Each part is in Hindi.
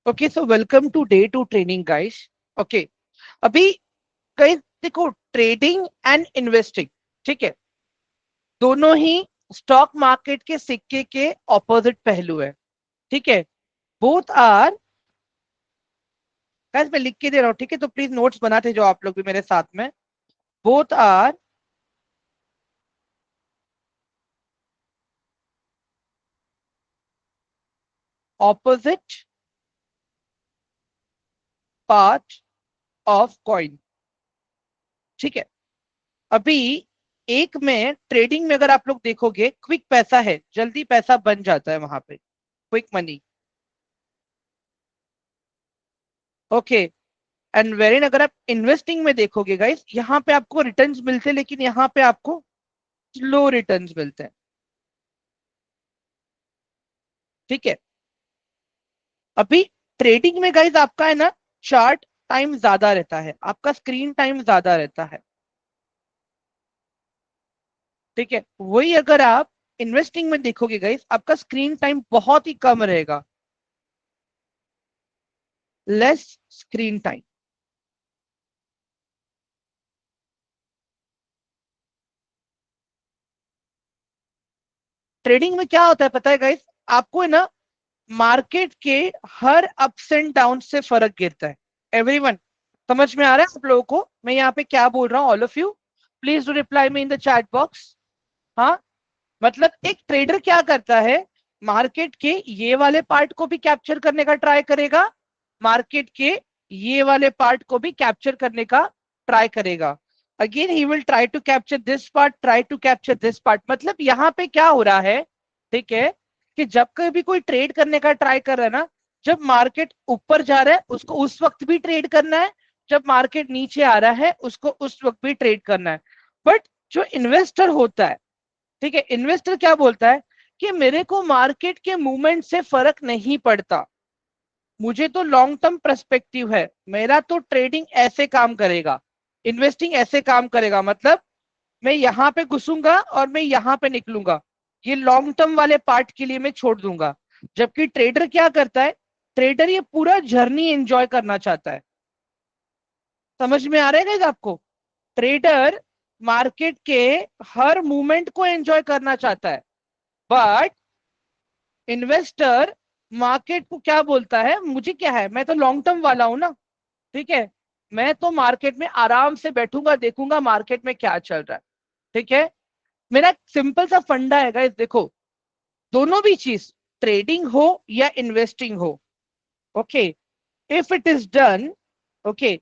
Okay, so welcome to day two training guys. Okay, अभी गाइस देखो, ट्रेडिंग एंड इन्वेस्टिंग, ठीक है, दोनों ही स्टॉक मार्केट के सिक्के के ऑपोजिट पहलू है। ठीक है, बोथ आर, गाइस मैं लिख के दे रहा हूँ, ठीक है, तो प्लीज नोट्स बनाते जाओ आप लोग भी मेरे साथ में। Both are opposite part of coin. ठीक है, अभी एक में ट्रेडिंग में अगर आप लोग देखोगे, क्विक पैसा है, जल्दी पैसा बन जाता है वहां पे, क्विक मनी। ओके, एंड वेरिन अगर आप इन्वेस्टिंग में देखोगे गाइस, यहाँ पे आपको रिटर्न्स मिलते हैं, लेकिन यहाँ पे आपको स्लो रिटर्न्स मिलते हैं। ठीक है, अभी ट्रेडिंग में गाइस आपका है ना, चार्ट टाइम ज्यादा रहता है, आपका स्क्रीन टाइम ज्यादा रहता है। ठीक है, वही अगर आप इन्वेस्टिंग में देखोगे गाइस, आपका स्क्रीन टाइम बहुत ही कम रहेगा, लेस स्क्रीन टाइम। ट्रेडिंग में क्या होता है पता है गाइस, आपको है ना, मार्केट के हर अप्स एंड डाउन से फर्क गिरता है। एवरीवन, समझ में आ रहा है आप लोगों को मैं यहाँ पे क्या बोल रहा हूँ? All of you please do reply me in the chat box. हाँ, मतलब एक ट्रेडर क्या करता है, मार्केट के ये वाले पार्ट को भी कैप्चर करने का ट्राई करेगा, मार्केट के ये वाले पार्ट को भी कैप्चर करने का ट्राई करेगा। Again he will try to capture this part, try to capture this part. मतलब यहाँ पे क्या हो रहा है, ठीक है, कि जब कभी कोई ट्रेड करने का ट्राई कर रहा है ना, जब मार्केट ऊपर जा रहा है उसको उस वक्त भी ट्रेड करना है, जब मार्केट नीचे आ रहा है उसको उस वक्त भी ट्रेड करना है। बट जो इन्वेस्टर होता है, ठीक है, इन्वेस्टर क्या बोलता है कि मेरे को मार्केट के मूवमेंट से फर्क नहीं पड़ता, मुझे तो लॉन्ग टर्म पर्सपेक्टिव है, मेरा तो ट्रेडिंग ऐसे काम करेगा, इन्वेस्टिंग ऐसे काम करेगा। मतलब मैं यहां पे घुसूंगा और मैं यहां पे निकलूंगा, ये लॉन्ग टर्म वाले पार्ट के लिए मैं छोड़ दूंगा। जबकि ट्रेडर क्या करता है, ट्रेडर ये पूरा जर्नी एंजॉय करना चाहता है। समझ में आ रहा है गाइस आपको? ट्रेडर मार्केट के हर मूवमेंट को एंजॉय करना चाहता है, बट इन्वेस्टर मार्केट को क्या बोलता है, मुझे क्या है, मैं तो लॉन्ग टर्म वाला हूं ना। ठीक है, मैं तो मार्केट में आराम से बैठूंगा, देखूंगा मार्केट में क्या चल रहा है। ठीक है, मेरा सिंपल सा फंडा है गाइस, देखो, दोनों भी चीज, ट्रेडिंग हो या इन्वेस्टिंग हो, okay, if it is done, okay,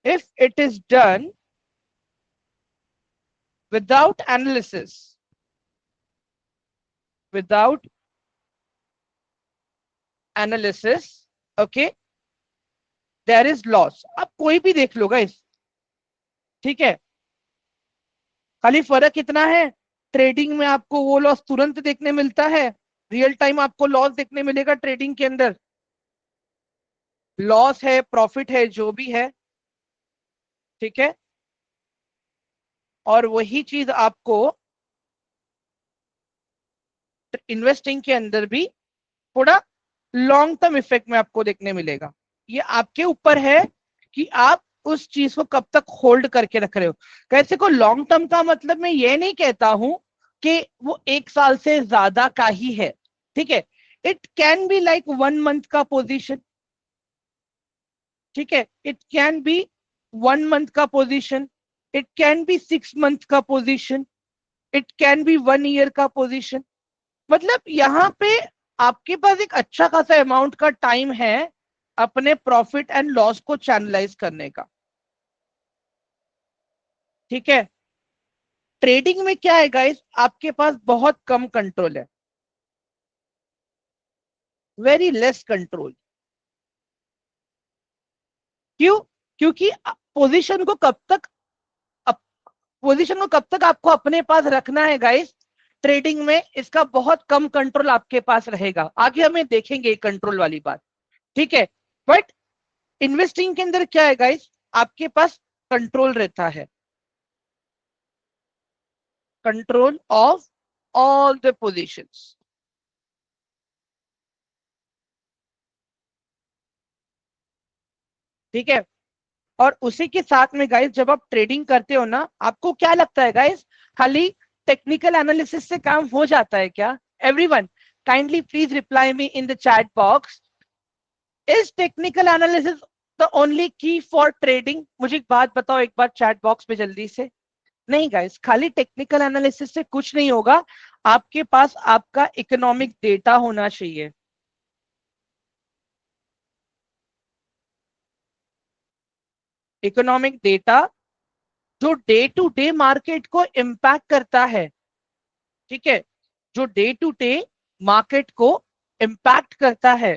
if it is done without analysis, without analysis, okay, there is loss. आप कोई भी देख लो गाइस, ठीक है, खाली फर्क कितना है, ट्रेडिंग में आपको वो लॉस तुरंत देखने मिलता है, रियल टाइम आपको लॉस देखने मिलेगा ट्रेडिंग के अंदर, लॉस है प्रॉफिट है जो भी है, ठीक है, और वही चीज आपको इन्वेस्टिंग के अंदर भी थोड़ा लॉन्ग टर्म इफेक्ट में आपको देखने मिलेगा। ये आपके ऊपर है कि आप उस चीज को कब तक होल्ड करके रख रहे हो। कैसे को लॉन्ग टर्म का मतलब मैं ये नहीं कहता हूं कि वो एक साल से ज्यादा का ही है, ठीक है, it can be like 1 month का पोजीशन, ठीक है, इट कैन बी 1 मंथ का position, it can be 6 month का position, it can be 1 year का पोजीशन। मतलब यहाँ पे आपके पास एक अच्छा खासा अमाउंट का टाइम है अपने प्रॉफिट एंड लॉस को चैनलाइज करने का। ठीक है, ट्रेडिंग में क्या है गाइस, आपके पास बहुत कम कंट्रोल है, वेरी लेस कंट्रोल। क्यों? क्योंकि पोजीशन को कब तक, पोजीशन को कब तक आपको अपने पास रखना है गाइस, ट्रेडिंग में इसका बहुत कम कंट्रोल आपके पास रहेगा, आगे हमें देखेंगे कंट्रोल वाली बात। ठीक है, बट इन्वेस्टिंग के अंदर क्या है गाइस, आपके पास कंट्रोल रहता है, control of all the positions. ठीक है। और उसी के साथ में गाइस जब आप ट्रेडिंग करते हो ना, आपको क्या लगता है गाइस, खाली टेक्निकल एनालिसिस से काम हो जाता है क्या? Everyone kindly please reply me in the chat box, is technical analysis the only की फॉर ट्रेडिंग? मुझे एक बात बताओ एक बार चैट बॉक्स में जल्दी से। नहीं गाइस, खाली टेक्निकल एनालिसिस से कुछ नहीं होगा, आपके पास आपका इकोनॉमिक डेटा होना चाहिए। इकोनॉमिक डेटा जो डे टू डे मार्केट को इम्पैक्ट करता है, ठीक है, जो डे टू डे मार्केट को इम्पैक्ट करता है,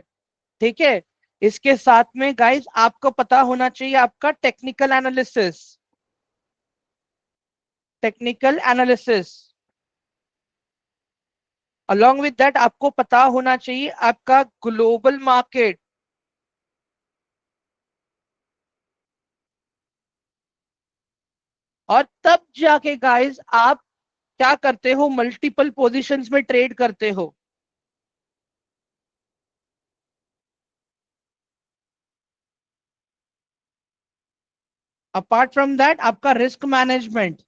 ठीक है। इसके साथ में गाइस आपको पता होना चाहिए आपका technical analysis, technical analysis. Along with that आपको पता होना चाहिए आपका ग्लोबल मार्केट। और तब जाके गाइस आप क्या करते हो, मल्टीपल पोजीशंस में ट्रेड करते हो। अपार्ट फ्रॉम दैट आपका रिस्क मैनेजमेंट,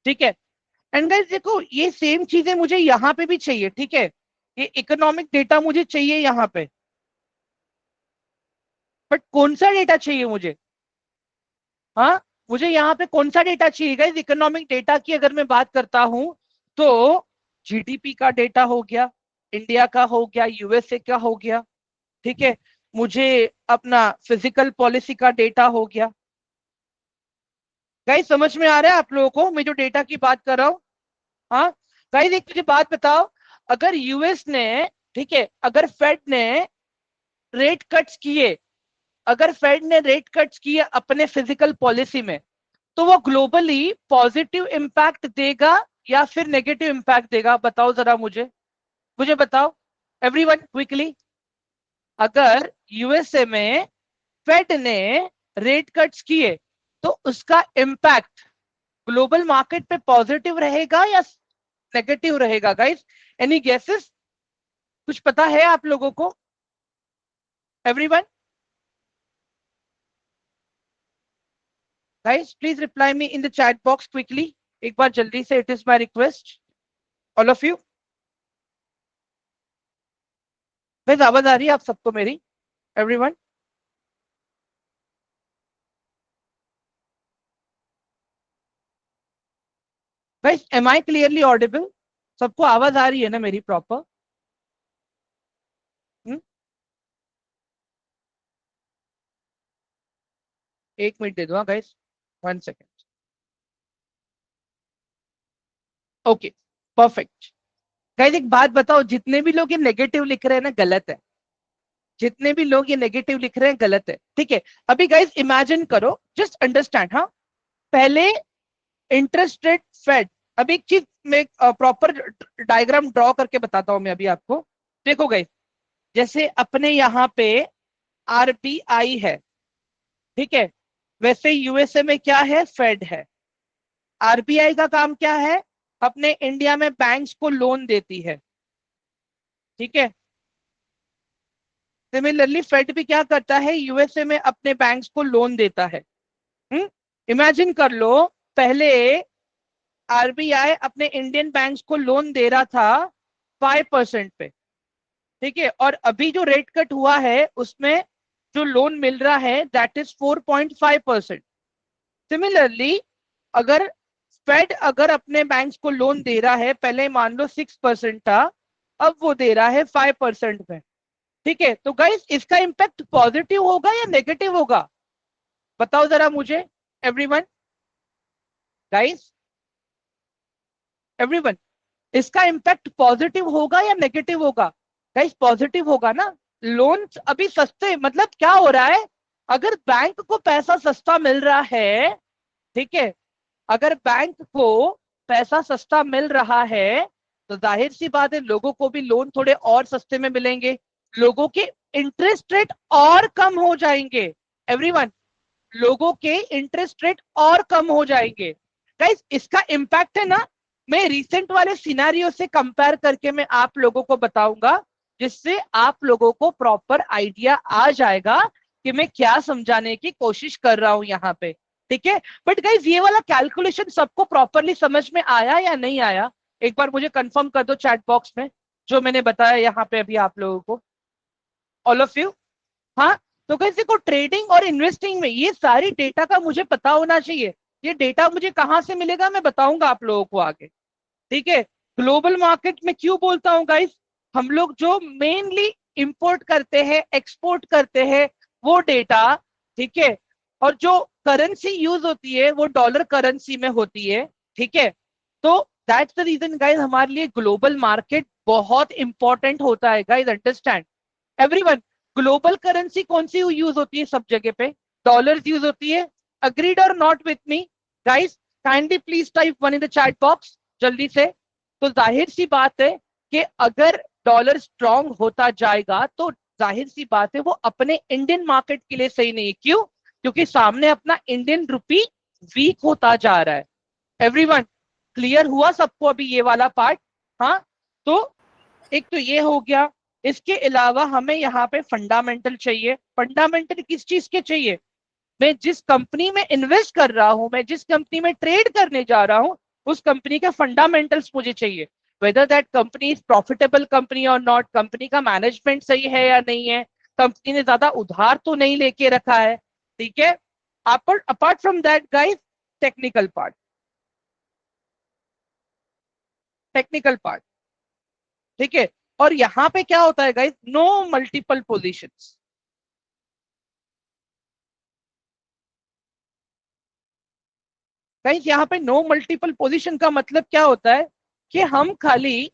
ठीक है। एंड गाइस देखो ये सेम चीजें मुझे यहां पे भी चाहिए, ठीक है, ये इकोनॉमिक डेटा मुझे चाहिए यहां पे, बट कौन सा डेटा चाहिए मुझे? हाँ, मुझे यहाँ पे कौन सा डेटा चाहिए गाइस? इकोनॉमिक डेटा की अगर मैं बात करता हूं तो जीडीपी का डेटा हो गया, इंडिया का हो गया, यूएसए का हो गया, ठीक है, मुझे अपना फिजिकल पॉलिसी का डेटा हो गया। गाइस समझ में आ रहा है आप लोगों को मैं जो डेटा की बात कर रहा हूँ? हाँ। गाइस एक मुझे बात बताओ, अगर यूएस ने, ठीक है, अगर फेड ने रेट कट्स किए, अगर फेड ने रेट कट्स किए अपने फिजिकल पॉलिसी में, तो वो ग्लोबली पॉजिटिव इंपैक्ट देगा या फिर नेगेटिव इंपैक्ट देगा? बताओ जरा मुझे, मुझे बताओ एवरीवन क्विकली। अगर यूएसए में फेड ने रेट कट्स किए तो उसका इंपैक्ट ग्लोबल मार्केट पे पॉजिटिव रहेगा या नेगेटिव रहेगा? Guys any guesses? कुछ पता है आप लोगों को? Everyone guys please reply me in the chat box quickly, एक बार जल्दी से, it is my request all of you. Guys आवाज आ रही है आप सबको मेरी? Everyone guys am I clearly audible? सबको आवाज आ रही है ना मेरी प्रॉपर? एक मिनट दे दो guys, 1 second. Okay, perfect. Guys एक बात बताओ, जितने भी लोग ये नेगेटिव लिख रहे हैं ना गलत है, जितने भी लोग ये नेगेटिव लिख रहे हैं गलत है, ठीक है। अभी गाइस इमेजिन करो, जस्ट अंडरस्टैंड, हाँ, पहले इंटरेस्ट रेट फेड, अभी एक चीज मैं प्रॉपर डायग्राम ड्रॉ करके बताता हूं मैं अभी आपको। देखो गाइस, जैसे अपने यहाँ पे आरबीआई है, ठीक है, वैसे यूएसए में क्या है, फेड है। आरबीआई का काम क्या है, अपने इंडिया में बैंक्स को लोन देती है, ठीक है। सिमिलरली फेड भी क्या करता है, यूएसए में अपने बैंक्स को लोन देता है। इमेजिन कर लो, पहले आरबीआई अपने इंडियन बैंक्स को लोन दे रहा था 5% पे, ठीक है, और अभी जो रेट कट हुआ है उसमें जो लोन मिल रहा है दैट इज 4.5%। सिमिलरली अगर फेड अगर अपने बैंक्स को लोन दे रहा है, पहले मान लो 6% था, अब वो दे रहा है 5% में, ठीक है। तो गाइस इसका इंपैक्ट पॉजिटिव होगा या नेगेटिव होगा? बताओ जरा मुझे एवरीवन, गाइस एवरीवन, इसका इंपैक्ट पॉजिटिव होगा या नेगेटिव होगा? गाइस पॉजिटिव होगा ना, लोन अभी सस्ते, मतलब क्या हो रहा है, अगर बैंक को पैसा सस्ता मिल रहा है, ठीक है, अगर बैंक को पैसा सस्ता मिल रहा है तो जाहिर सी बात है लोगों को भी लोन थोड़े और सस्ते में मिलेंगे, लोगों के इंटरेस्ट रेट और कम हो जाएंगे। एवरीवन, लोगों के इंटरेस्ट रेट और कम हो जाएंगे। गाइस इसका इंपैक्ट है ना, मैं रिसेंट वाले सिनेरियो से कंपेयर करके मैं आप लोगों को बताऊंगा, जिससे आप लोगों को प्रॉपर आइडिया आ जाएगा कि मैं क्या समझाने की कोशिश कर रहा हूं यहाँ पे। ठीक है, बट गाइज ये वाला कैलकुलेशन सबको प्रॉपरली समझ में आया या नहीं आया, एक बार मुझे कंफर्म कर दो चैट बॉक्स में, जो मैंने बताया यहाँ पे अभी आप लोगों को, ऑल ऑफ यू। हाँ, तो गाइस देखो, ट्रेडिंग और इन्वेस्टिंग में ये सारी डेटा का मुझे पता होना चाहिए। ये डेटा मुझे कहां से मिलेगा मैं बताऊंगा आप लोगों को आगे। ठीक है, ग्लोबल मार्केट में क्यों बोलता हूं गाइस, हम लोग जो मेनली इंपोर्ट करते हैं एक्सपोर्ट करते हैं वो डेटा, ठीक है, और जो करेंसी यूज होती है वो डॉलर करेंसी में होती है। ठीक है, तो दैट्स द रीजन गाइस हमारे लिए ग्लोबल मार्केट बहुत इंपॉर्टेंट होता है guys, understand everyone. Global currency कौन सी यूज होती है सब जगह पे, डॉलर्स यूज होती है। अग्रीड और not with me guys, kindly please type one in the chat box जल्दी से। तो जाहिर सी बात है कि अगर डॉलर स्ट्रांग होता जाएगा तो जाहिर सी बात है वो अपने इंडियन मार्केट के लिए सही नहीं है। क्यों? क्योंकि सामने अपना इंडियन रुपी वीक होता जा रहा है। एवरीवन, क्लियर हुआ सबको अभी ये वाला पार्ट? हाँ, तो एक तो ये हो गया। इसके अलावा हमें यहाँ पे फंडामेंटल चाहिए। फंडामेंटल किस चीज के चाहिए? मैं जिस कंपनी में इन्वेस्ट कर रहा हूं, मैं जिस कंपनी में ट्रेड करने जा रहा हूं, उस कंपनी के फंडामेंटल्स मुझे चाहिए। Whether that company is profitable company और नॉट, कंपनी का मैनेजमेंट सही है या नहीं है, कंपनी ने ज्यादा उधार तो नहीं लेके रखा है। ठीक है, apart from that guys, technical part, technical part. ठीक है, और यहां पे क्या होता है guys, no multiple positions. Guys यहाँ पे नो मल्टीपल पोजीशन का मतलब क्या होता है कि हम खाली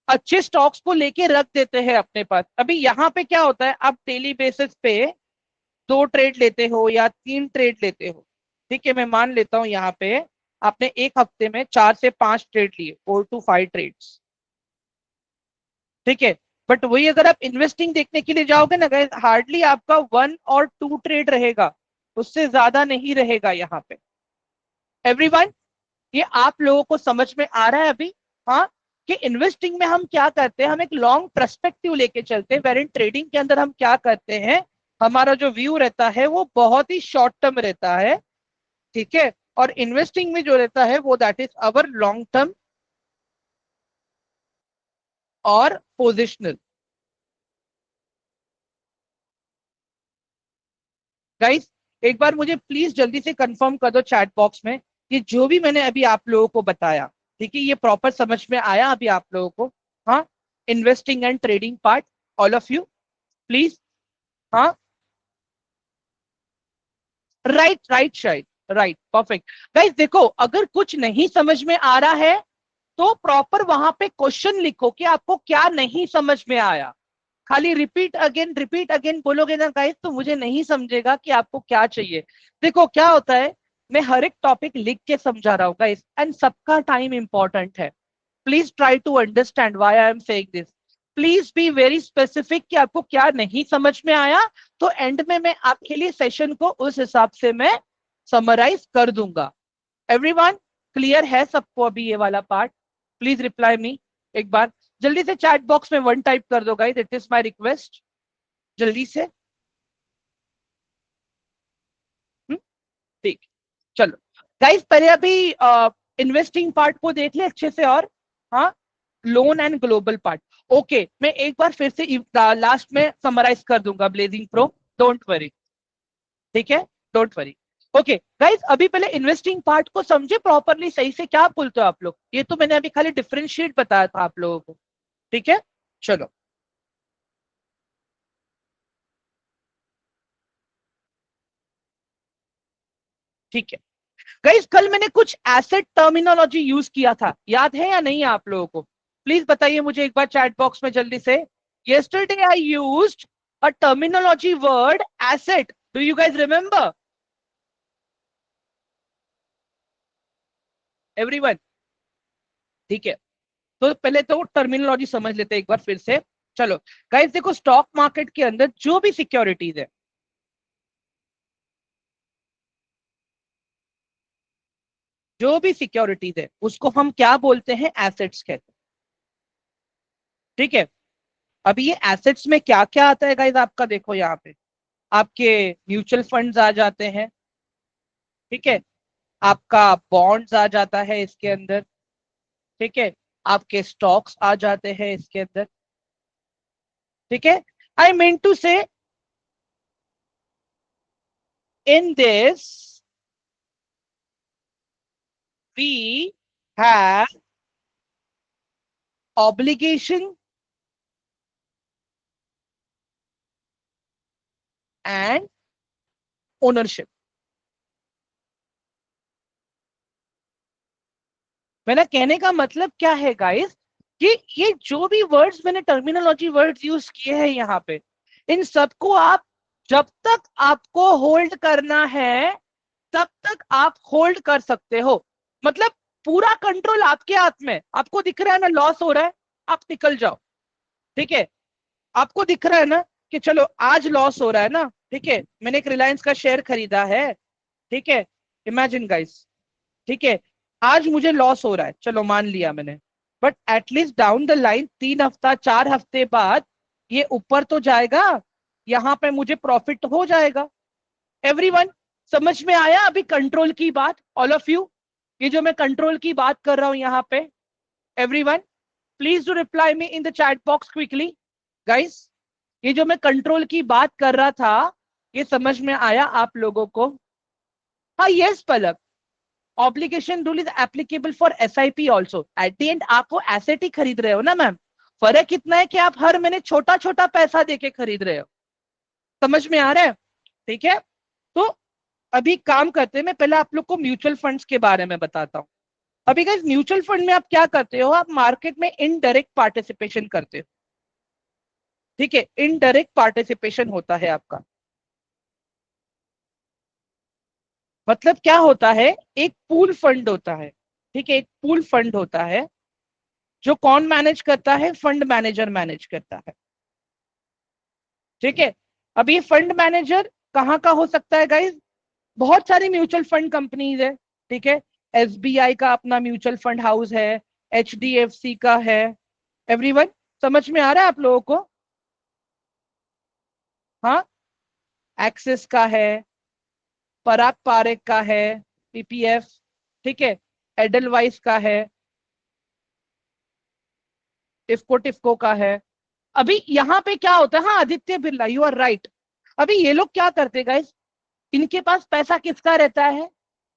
अच्छे स्टॉक्स को लेके रख देते हैं अपने पास। अभी यहाँ पे क्या होता है, आप डेली बेसिस पे 2 ट्रेड लेते हो या 3 ट्रेड लेते हो। ठीक है, मैं मान लेता हूं यहाँ पे आपने एक हफ्ते में 4 से 5 ट्रेड लिए, 4 to 5 ट्रेड्स। ठीक है, बट वही अगर आप इन्वेस्टिंग देखने के लिए जाओगे ना गाइस, हार्डली आपका 1 और 2 ट्रेड रहेगा, उससे ज्यादा नहीं रहेगा यहाँ पे। एवरीवन, ये आप लोगों को समझ में आ रहा है अभी? हाँ, कि इन्वेस्टिंग में हम क्या करते हैं, हम एक लॉन्ग पर्सपेक्टिव लेके चलते हैं, वेर इन ट्रेडिंग के अंदर हम क्या करते हैं, हमारा जो व्यू रहता है वो बहुत ही शॉर्ट टर्म रहता है। ठीक है, और इन्वेस्टिंग में जो रहता है वो that is our long term और पोजिशनल। गाइस, एक बार मुझे प्लीज जल्दी से कंफर्म कर दो चैट बॉक्स में कि जो भी मैंने अभी आप लोगों को बताया, ठीक है, ये प्रॉपर समझ में आया अभी आप लोगों को? हाँ, investing and trading part, all of you please. हाँ, राइट राइट शायद, राइट, परफेक्ट। गाइस देखो, अगर कुछ नहीं समझ में आ रहा है तो प्रॉपर वहां पे क्वेश्चन लिखो कि आपको क्या नहीं समझ में आया। खाली रिपीट अगेन बोलोगे ना गाइस, तो मुझे नहीं समझेगा कि आपको क्या चाहिए। देखो क्या होता है, मैं हर एक टॉपिक लिख के समझा रहा हूँ गाइस, एंड सबका टाइम इंपॉर्टेंट है। Please try to understand why I am saying this. Please be very specific कि आपको क्या नहीं समझ में आया, तो एंड में मैं आपके लिए सेशन को उस हिसाब से मैं समराइज कर दूंगा। एवरीवन, क्लियर है सबको अभी ये वाला पार्ट? प्लीज रिप्लाई मी एक बार जल्दी से चैट बॉक्स में 1 टाइप कर दो guys, it is my request, जल्दी से। ठीक, चलो गाइस, पहले अभी इन्वेस्टिंग पार्ट को देख ले अच्छे से, और हाँ, loan and global part. Okay, मैं एक बार फिर से लास्ट में समराइज कर दूंगा ब्लेजिंग प्रो, डोंट वरी। ठीक है, डोंट वरी। ओके गाइस, अभी पहले इन्वेस्टिंग पार्ट को समझे प्रॉपरली, सही से क्या बोलते हो आप लोग, ये तो मैंने अभी खाली डिफरेंशिएट बताया था आप लोगों को। ठीक है, चलो, ठीक है। गाइस, कल मैंने कुछ एसेट टर्मिनोलॉजी यूज किया था, याद है या नहीं आप लोगों को? प्लीज बताइए मुझे एक बार चैट बॉक्स में जल्दी से। yesterday I used a terminology word asset, do you guys remember everyone? ठीक है, तो पहले तो टर्मिनोलॉजी समझ लेते हैं एक बार फिर से। चलो गाइस देखो, स्टॉक मार्केट के अंदर जो भी सिक्योरिटीज है, जो भी सिक्योरिटीज है उसको हम क्या बोलते हैं, एसेट्स कहते हैं। ठीक है, अभी ये एसेट्स में क्या क्या आता है गाइस, आपका देखो यहाँ पे आपके म्यूचुअल फंड्स आ जाते हैं। ठीक है, आपका बॉन्ड्स आ जाता है इसके अंदर। ठीक है, आपके स्टॉक्स आ जाते हैं इसके अंदर। ठीक है, आई mean to say in this we have obligation and ownership. मेरा कहने का मतलब क्या है गाइस, कि ये जो भी वर्ड्स मैंने टर्मिनोलॉजी वर्ड्स यूज किए हैं यहाँ पे, इन सबको आप जब तक आपको होल्ड करना है तब तक आप होल्ड कर सकते हो। मतलब पूरा कंट्रोल आपके हाथ में। आपको दिख रहा है ना लॉस हो रहा है, आप निकल जाओ। ठीक है, आपको दिख रहा है ना कि चलो आज लॉस हो रहा है ना, ठीक है, मैंने एक रिलायंस का शेयर खरीदा है। ठीक है, इमेजिन गाइस। ठीक है, आज मुझे लॉस हो रहा है, चलो मान लिया मैंने, but at least down the line 3 हफ्ता 4 हफ्ते बाद ये ऊपर तो जाएगा, यहां पे मुझे प्रॉफिट हो जाएगा। एवरीवन, समझ में आया अभी कंट्रोल की बात, ऑल ऑफ यू? ये जो मैं कंट्रोल की बात कर रहा हूं यहाँ पे, everyone please do reply me in the chat box quickly. Guys, ये जो मैं कंट्रोल की बात कर रहा था, ये समझ में आया आप लोगों को? हाँ, yes Palak, obligation rule is applicable for SIP also. At the end आप वो एसेट ही खरीद रहे हो ना मैम। फर्क इतना है कि आप हर महीने छोटा छोटा पैसा देके खरीद रहे हो। समझ में आ रहा है? ठीक है, तो अभी काम करते हैं, मैं पहले आप लोग को म्यूचुअल फंड्स के बारे में बताता हूँ। अभी गाइस म्यूचुअल फंड में आप क्या करते हो, आप मार्केट में इनडायरेक्ट पार्टिसिपेशन करते हो। ठीक है, इनडायरेक्ट पार्टिसिपेशन होता है आपका। मतलब क्या होता है, एक पूल फंड होता है। ठीक है, एक पूल फंड होता है जो कौन मैनेज करता है, फंड मैनेजर मैनेज करता है। ठीक है, अब ये फंड मैनेजर कहाँ का हो सकता है गाइज, बहुत सारी म्यूचुअल फंड कंपनीज है। ठीक है, एसबीआई का अपना म्यूचुअल फंड हाउस है, एचडीएफसी का है। एवरीवन, समझ में आ रहा है आप लोगों को? हाँ, एक्सिस का है, पराग पारेख का है, पीपीएफ। ठीक है, एडलवाइस का है, टिफको टिफको का है। अभी यहाँ पे क्या होता है, हाँ Aditya Birla, you are right. अभी ये लोग क्या करते गाइस, इनके पास पैसा किसका रहता है,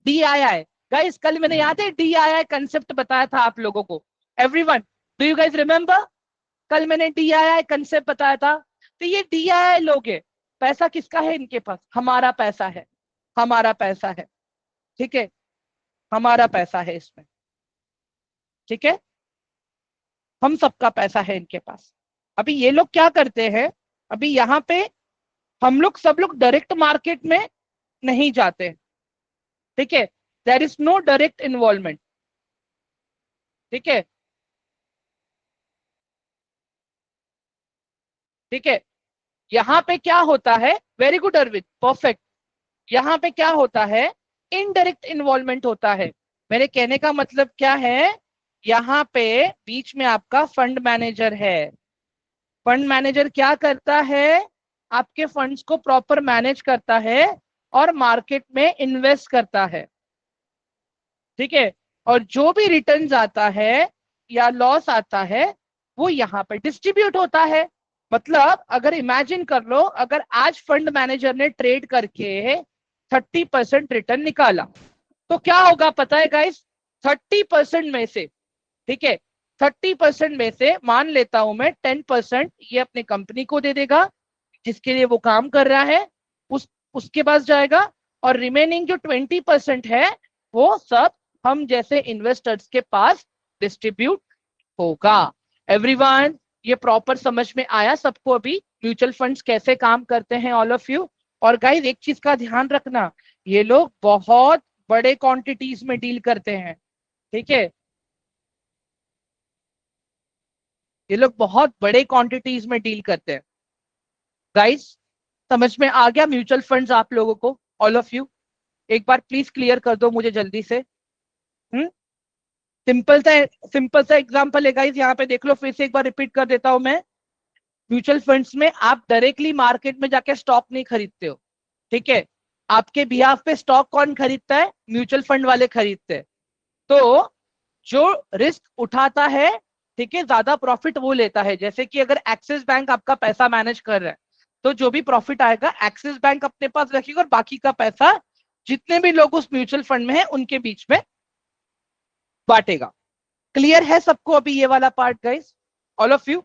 डीआईआई। गाइस कल मैंने याद है डीआईआई कंसेप्ट बताया था आप लोगों को। Everyone, do you guys remember? कल मैंने डीआईआई कंसेप्ट बताया था। तो ये डीआईआई लोग है, पैसा किसका है इनके पास, हमारा पैसा है। हमारा पैसा है। ठीक है, हमारा पैसा है इसमें। ठीक है, हम सबका पैसा है इनके पास। अभी ये लोग क्या करते हैं, अभी यहाँ पे हम लोग सब लोग डायरेक्ट मार्केट में नहीं जाते। ठीक है, there is no direct involvement. ठीक है, ठीक है, यहाँ पे क्या होता है, वेरी गुड अरविंद, परफेक्ट। यहाँ पे क्या होता है, इनडायरेक्ट इन्वॉल्वमेंट होता है। मेरे कहने का मतलब क्या है, यहाँ पे बीच में आपका फंड मैनेजर है। फंड मैनेजर क्या करता है, आपके फंड्स को प्रॉपर मैनेज करता है और मार्केट में इन्वेस्ट करता है। ठीक है, और जो भी रिटर्न्स आता है या लॉस आता है वो यहाँ पर डिस्ट्रीब्यूट होता है। मतलब अगर इमेजिन कर लो, अगर आज फंड मैनेजर ने ट्रेड करके 30% रिटर्न निकाला, तो क्या होगा पता है गाइस, 30% में से, ठीक है, 30% में से मान लेता हूं मैं 10% ये अपनी कंपनी को दे देगा जिसके लिए वो काम कर रहा है, उसके पास जाएगा, और रिमेनिंग जो 20% है वो सब हम जैसे इन्वेस्टर्स के पास डिस्ट्रीब्यूट होगा। एवरीवन, ये प्रॉपर समझ में आया सबको अभी म्यूचुअल फंड्स कैसे काम करते हैं, ऑल ऑफ यू? और गाइस एक चीज का ध्यान रखना, ये लोग बहुत बड़े क्वांटिटीज में डील करते हैं। ठीक है, ये लोग बहुत बड़े क्वांटिटीज में डील करते हैं। गाइस, समझ में आ गया म्यूचुअल फंड्स आप लोगों को, ऑल ऑफ यू? एक बार प्लीज क्लियर कर दो मुझे जल्दी से। सिंपल सा सिंपल सा एग्जांपल है गाइस, यहाँ पे देख लो, फिर से एक बार रिपीट कर देता हूं मैं। म्यूचुअल फंड्स में आप डायरेक्टली मार्केट में जाके स्टॉक नहीं खरीदते हो, ठीक है। आपके बिहाफ पे स्टॉक कौन खरीदता है? म्यूचुअल फंड वाले खरीदते हैं। तो जो रिस्क उठाता है, ठीक है, ज्यादा प्रॉफिट वो लेता है। जैसे कि अगर एक्सिस बैंक आपका पैसा मैनेज कर रहा है, तो जो भी प्रॉफिट आएगा एक्सिस बैंक अपने पास रखेगा, और बाकी का पैसा जितने भी लोग उस म्यूचुअल फंड में है उनके बीच में बांटेगा। क्लियर है सबको अभी ये वाला part guys, all of you?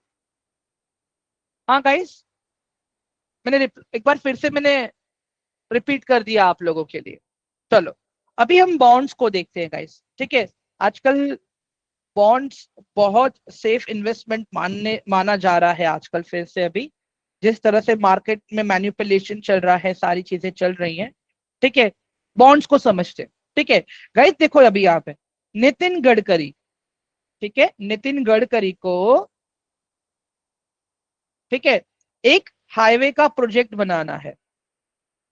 हाँ गाइस, एक बार फिर से मैंने रिपीट कर दिया आप लोगों के लिए। चलो, अभी हम बॉन्ड्स को देखते हैं गाइस, ठीक है। आजकल बॉन्ड्स बहुत सेफ इन्वेस्टमेंट माना जा रहा है आजकल, फिर से अभी जिस तरह से मार्केट में मैनिपुलेशन चल रहा है, सारी चीजें चल रही हैं, ठीक है। बॉन्ड्स को समझते हैं, ठीक है। गाइस देखो अभी यहाँ पे नितिन गडकरी, ठीक है, नितिन गडकरी को, ठीक है, एक हाईवे का प्रोजेक्ट बनाना है,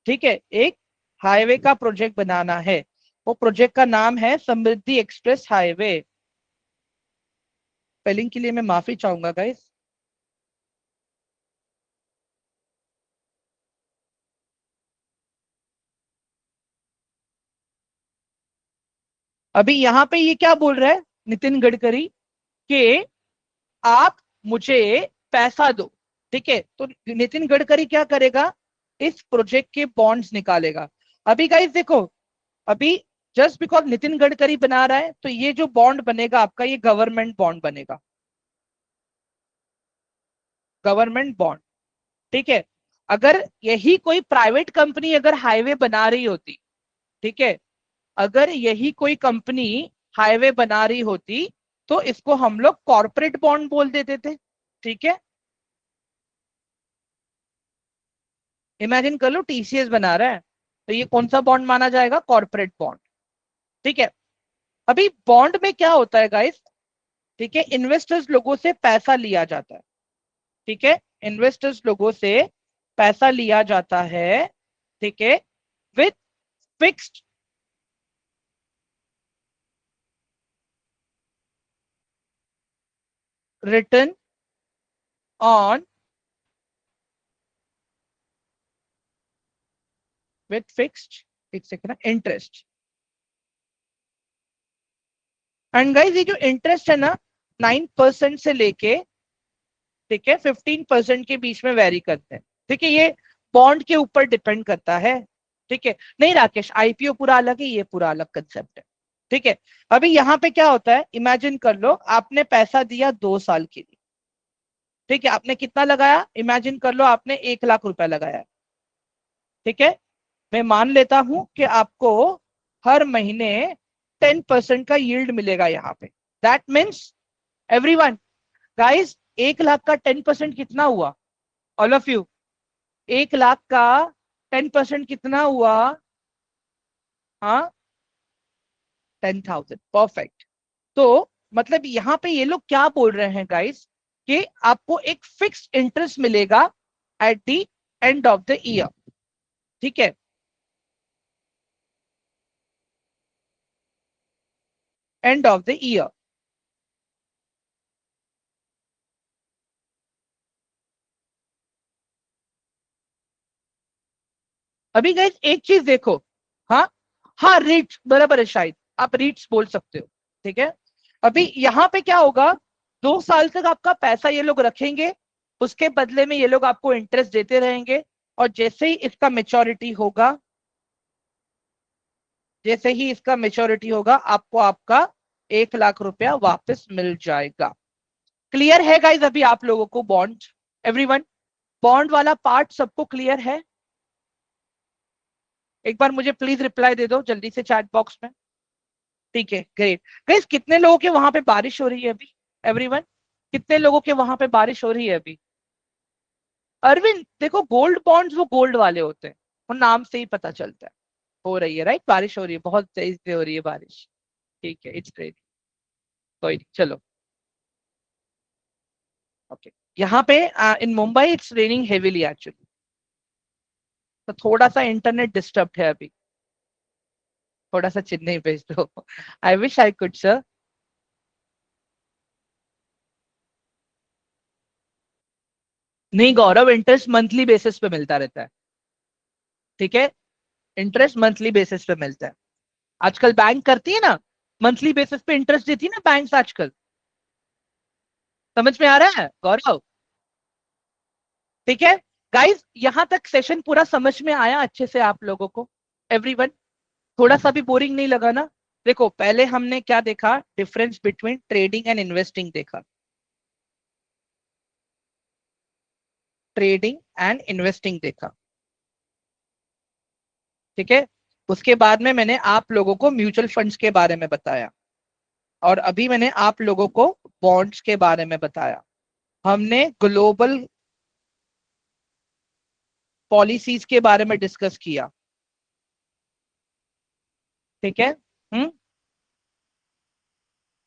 ठीक है, एक हाईवे का प्रोजेक्ट बनाना है। वो प्रोजेक्ट का नाम है समृद्धि एक्सप्रेस हाईवे। स्पेलिंग के लिए मैं माफी चाहूंगा गाइस। अभी यहाँ पे ये क्या बोल रहा है नितिन गडकरी, कि आप मुझे पैसा दो, ठीक है। तो नितिन गडकरी क्या करेगा? इस प्रोजेक्ट के बॉन्ड्स निकालेगा। अभी गाइस देखो, अभी जस्ट बिकॉज नितिन गडकरी बना रहा है, तो ये जो बॉन्ड बनेगा आपका, ये गवर्नमेंट बॉन्ड बनेगा, गवर्नमेंट बॉन्ड, ठीक है। अगर यही कोई प्राइवेट कंपनी अगर हाईवे बना रही होती, ठीक है, अगर यही कोई कंपनी हाईवे बना रही होती, तो इसको हम लोग कॉर्पोरेट बॉन्ड बोल देते थे, ठीक है। इमेजिन कर लो टीसीएस बना रहा है, तो ये कौन सा बॉन्ड माना जाएगा? कॉर्पोरेट बॉन्ड, ठीक है। अभी बॉन्ड में क्या होता है गाइस, ठीक है, इन्वेस्टर्स लोगों से पैसा लिया जाता है, ठीक है, इन्वेस्टर्स लोगों से पैसा लिया जाता है, ठीक है, with fixed return on, with fixed, एक सेकंड, इंटरेस्ट। एंड गाइस ये जो इंटरेस्ट है ना, 9% से लेके, ठीक है, 15% के बीच में वेरी करते हैं, ठीक है। ये बॉन्ड के ऊपर डिपेंड करता है, ठीक है। नहीं राकेश, आईपीओ पूरा अलग है, ये पूरा अलग कंसेप्ट है, ठीक है। अभी यहाँ पे क्या होता है, इमेजिन कर लो आपने पैसा दिया 2 साल के लिए, ठीक है। आपने कितना लगाया? इमेजिन कर लो आपने 1 लाख रुपया लगाया, ठीक है। मैं मान लेता हूं कि आपको हर महीने 10% का यील्ड मिलेगा यहाँ पे। That means everyone, guys, 1 lakh का 10% कितना हुआ? ऑल ऑफ यू, 1 लाख का 10% कितना हुआ? हाँ, 10,000, परफेक्ट। तो मतलब यहाँ पे ये लोग क्या बोल रहे हैं गाइस, कि आपको एक फिक्स इंटरेस्ट मिलेगा at the end of the year, ठीक है। End of the year. अभी गाइस एक चीज देखो, हाँ, हाँ रीट्स बराबर है, शायद आप रीट्स बोल सकते हो, ठीक है। अभी यहाँ पे क्या होगा, 2 साल तक आपका पैसा ये लोग रखेंगे, उसके बदले में ये लोग आपको इंटरेस्ट देते रहेंगे, और जैसे ही इसका मेच्योरिटी होगा, जैसे ही इसका मेच्योरिटी होगा, आपको आपका 1 लाख रुपया वापस मिल जाएगा। क्लियर है गाइज अभी आप लोगों को बॉन्ड? एवरीवन, बॉन्ड वाला पार्ट सबको क्लियर है? एक बार मुझे प्लीज रिप्लाई दे दो जल्दी से चैट बॉक्स में, ठीक है, ग्रेट। गाइस कितने लोगों के वहां पे बारिश हो रही है अभी? एवरीवन, कितने लोगों के वहां पे बारिश हो रही है अभी? अरविंद देखो, गोल्ड बॉन्ड्स वो गोल्ड वाले होते हैं, वो नाम से ही पता चलता है। हो रही है राइट, बारिश हो रही है, बहुत तेज से हो रही है बारिश, ठीक है, इट्स ग्रेट। कोई नहीं, चलो, ओके। यहाँ पे in Mumbai it's raining heavily actually, तो थोड़ा सा इंटरनेट डिस्टर्ब है अभी। थोड़ा सा चेन्नई भेज दो। I wish I could sir. नहीं गौरव, इंटरेस्ट मंथली बेसिस पे मिलता रहता है। ठीक है, इंटरेस्ट मंथली बेसिस पे मिलता है। आजकल बैंक करती है ना, मंथली बेसिस पे इंटरेस्ट देती है ना बैंक्स आजकल। समझ में आ रहा है गौरव? ठीक है गाइस, यहां तक सेशन पूरा समझ में आया अच्छे से आप लोगों को? एवरीवन, थोड़ा सा भी बोरिंग नहीं लगा ना? देखो पहले हमने क्या देखा, difference between trading and investing देखा। ट्रेडिंग एंड इन्वेस्टिंग देखा। ठीक है, उसके बाद में मैंने आप लोगों को म्यूचुअल फंड्स के बारे में बताया, और अभी मैंने आप लोगों को बॉन्ड्स के बारे में बताया। हमने ग्लोबल पॉलिसीज के बारे में डिस्कस किया। ठीक है। हम्म।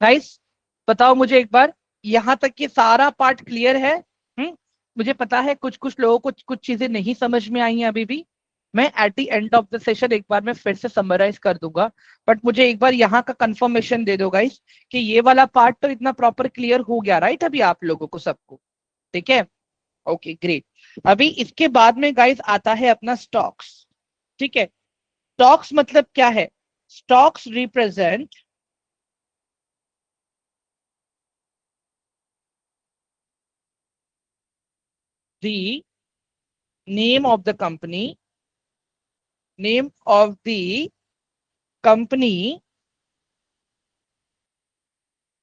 गाइस, बताओ मुझे एक बार, यहां तक ये सारा पार्ट क्लियर है? हम्म। मुझे पता है कुछ कुछ लोगों को कुछ चीजें नहीं समझ में आई हैं अभी भी। मैं at the end of the session एक बार मैं फिर से समराइज कर दूंगा। बट मुझे एक बार यहाँ का कंफर्मेशन दे दो गाइस, कि ये वाला पार्ट तो इतना प्रॉपर क्लियर हो गया राइट अभी आप लोगों को सबको? ठीक है, ओके ग्रेट। अभी इसके बाद में गाइस आता है अपना स्टॉक्स। ठीक है, स्टॉक्स मतलब क्या है? Stocks represent the name of the company, name of the company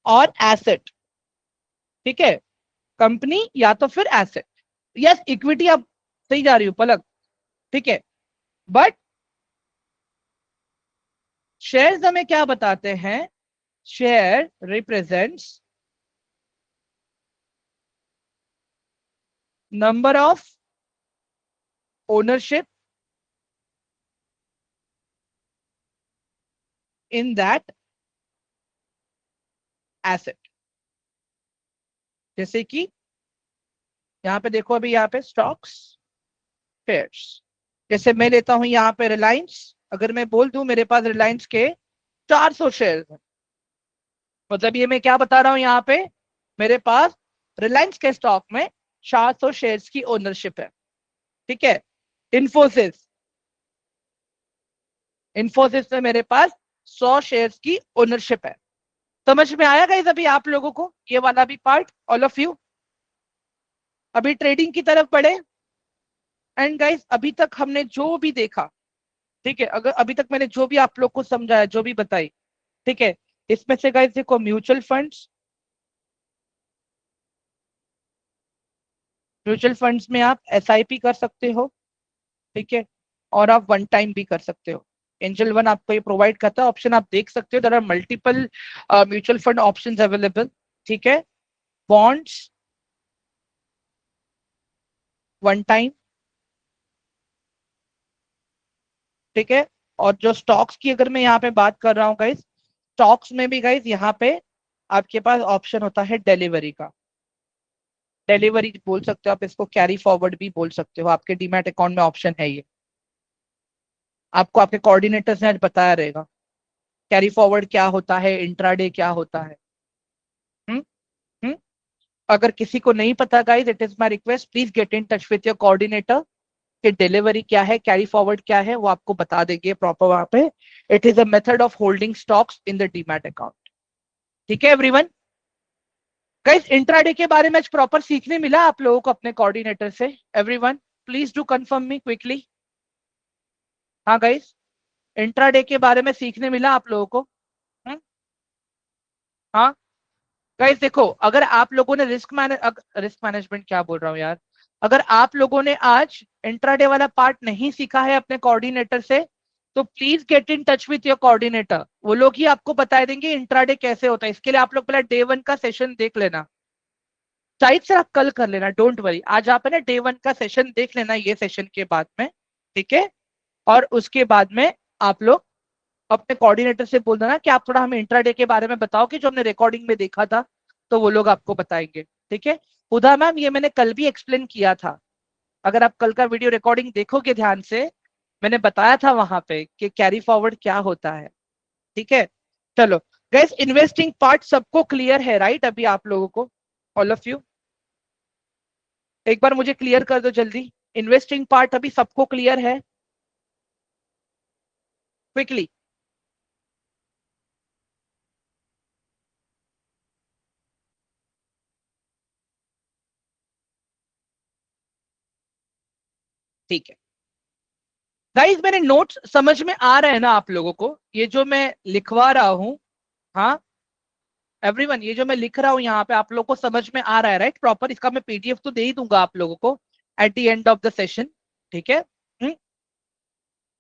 और एसेट। ठीक है, कंपनी या तो फिर एसेट। यस, इक्विटी आप सही जा रही हो पलक। ठीक है, बट शेयर्स हमें क्या बताते हैं? Share represents number of ownership in that asset. जैसे कि यहाँ पे देखो, अभी यहाँ पे स्टॉक्स, शेयर्स। जैसे मैं लेता हूं यहाँ पे रिलायंस, अगर मैं बोल दूं मेरे पास रिलायंस के 400 शेयर है, मतलब ये मैं क्या बता रहा हूं यहाँ पे, मेरे पास रिलायंस के स्टॉक में 400 शेयर्स की ओनरशिप है। ठीक है, इन्फोसिस, इन्फोसिस में मेरे पास 100 शेयर्स की ओनरशिप है। समझ में आया गाइस अभी आप लोगों को ये वाला भी पार्ट, ऑल ऑफ यू? अभी ट्रेडिंग की तरफ बढ़े। एंड गाइस, अभी तक हमने जो भी देखा, ठीक है, अगर अभी तक मैंने जो भी आप लोग को समझाया, जो भी बताई, ठीक है, इसमें से गाइस देखो, म्यूचुअल फंड्स, म्यूचुअल फंड्स में आप एसआईपी कर सकते हो। ठीक है, और आप वन टाइम भी कर सकते हो। एंजल वन आपको ये प्रोवाइड करता है ऑप्शन, आप देख सकते हो, there are multiple mutual fund options available. ठीक है, बॉन्ड्स वन टाइम। ठीक है, और जो स्टॉक्स की अगर मैं यहाँ पे बात कर रहा हूँ गाइस, स्टॉक्स में भी गाइस यहाँ पे आपके पास ऑप्शन होता है डिलीवरी का। डिलीवरी बोल सकते हो आप इसको, कैरी फॉरवर्ड भी बोल सकते हो, आपके डीमैट अकाउंट में ऑप्शन है ये। आपको आपके कोऑर्डिनेटर्स ने आज बताया रहेगा कैरी फॉरवर्ड क्या होता है, इंट्राडे क्या होता है। हम्म। हम्म। अगर किसी को नहीं पता guys, it is my request, please get in touch with your coordinator, कि डिलीवरी क्या है, कैरी फॉरवर्ड क्या है, वो आपको बता देंगे प्रॉपर वहां पे। It is a method of holding stocks in the demat account. ठीक है एवरीवन? गाइस, इंट्राडे के बारे में आज प्रॉपर सीखने मिला आप लोगों को अपने कोऑर्डिनेटर से? Everyone, please do confirm me quickly. हाँ गाइस, इंट्राडे के बारे में सीखने मिला आप लोगों को? हम्म? हाँ गाइस देखो, अगर आप लोगों ने रिस्क मैनेजमेंट क्या बोल रहा हूँ यार, अगर आप लोगों ने आज इंट्राडे वाला पार्ट नहीं सीखा है अपने कोऑर्डिनेटर से, तो please get in touch with your coordinator, वो लोग ही आपको बता देंगे इंट्राडे कैसे होता है। इसके लिए आप लोग पहले डे वन का सेशन देख लेना, शायद से आप कल कर लेना, डोंट वरी, आज आप है ना डे वन का सेशन देख लेना ये सेशन के बाद में। ठीक है, और उसके बाद में आप लोग अपने कोऑर्डिनेटर से बोल देना कि आप थोड़ा हमें इंट्राडे के बारे में बताओ, कि जो हमने रिकॉर्डिंग में देखा था, तो वो लोग आपको बताएंगे। ठीक है, हुदा मैम, ये मैंने कल भी एक्सप्लेन किया था, अगर आप कल का वीडियो रिकॉर्डिंग देखोगे ध्यान से, मैंने बताया था वहां पे कि कैरी फॉरवर्ड क्या होता है। ठीक है, चलो गैस, इन्वेस्टिंग पार्ट सबको क्लियर है राइट? अभी आप लोगों को, ऑल ऑफ यू, एक बार मुझे क्लियर कर दो जल्दी। इन्वेस्टिंग पार्ट अभी सबको क्लियर है? क्विकली। ठीक है गाइस, मेरे नोट्स समझ में आ रहे हैं ना आप लोगों को? ये जो मैं लिखवा रहा हूँ, हाँ एवरीवन, ये जो मैं लिख रहा हूँ यहाँ पे आप लोगों को समझ में आ रहा है राइट प्रॉपर? इसका मैं पीडीएफ तो दे ही दूंगा आप लोगों को at the end of the session. ठीक है,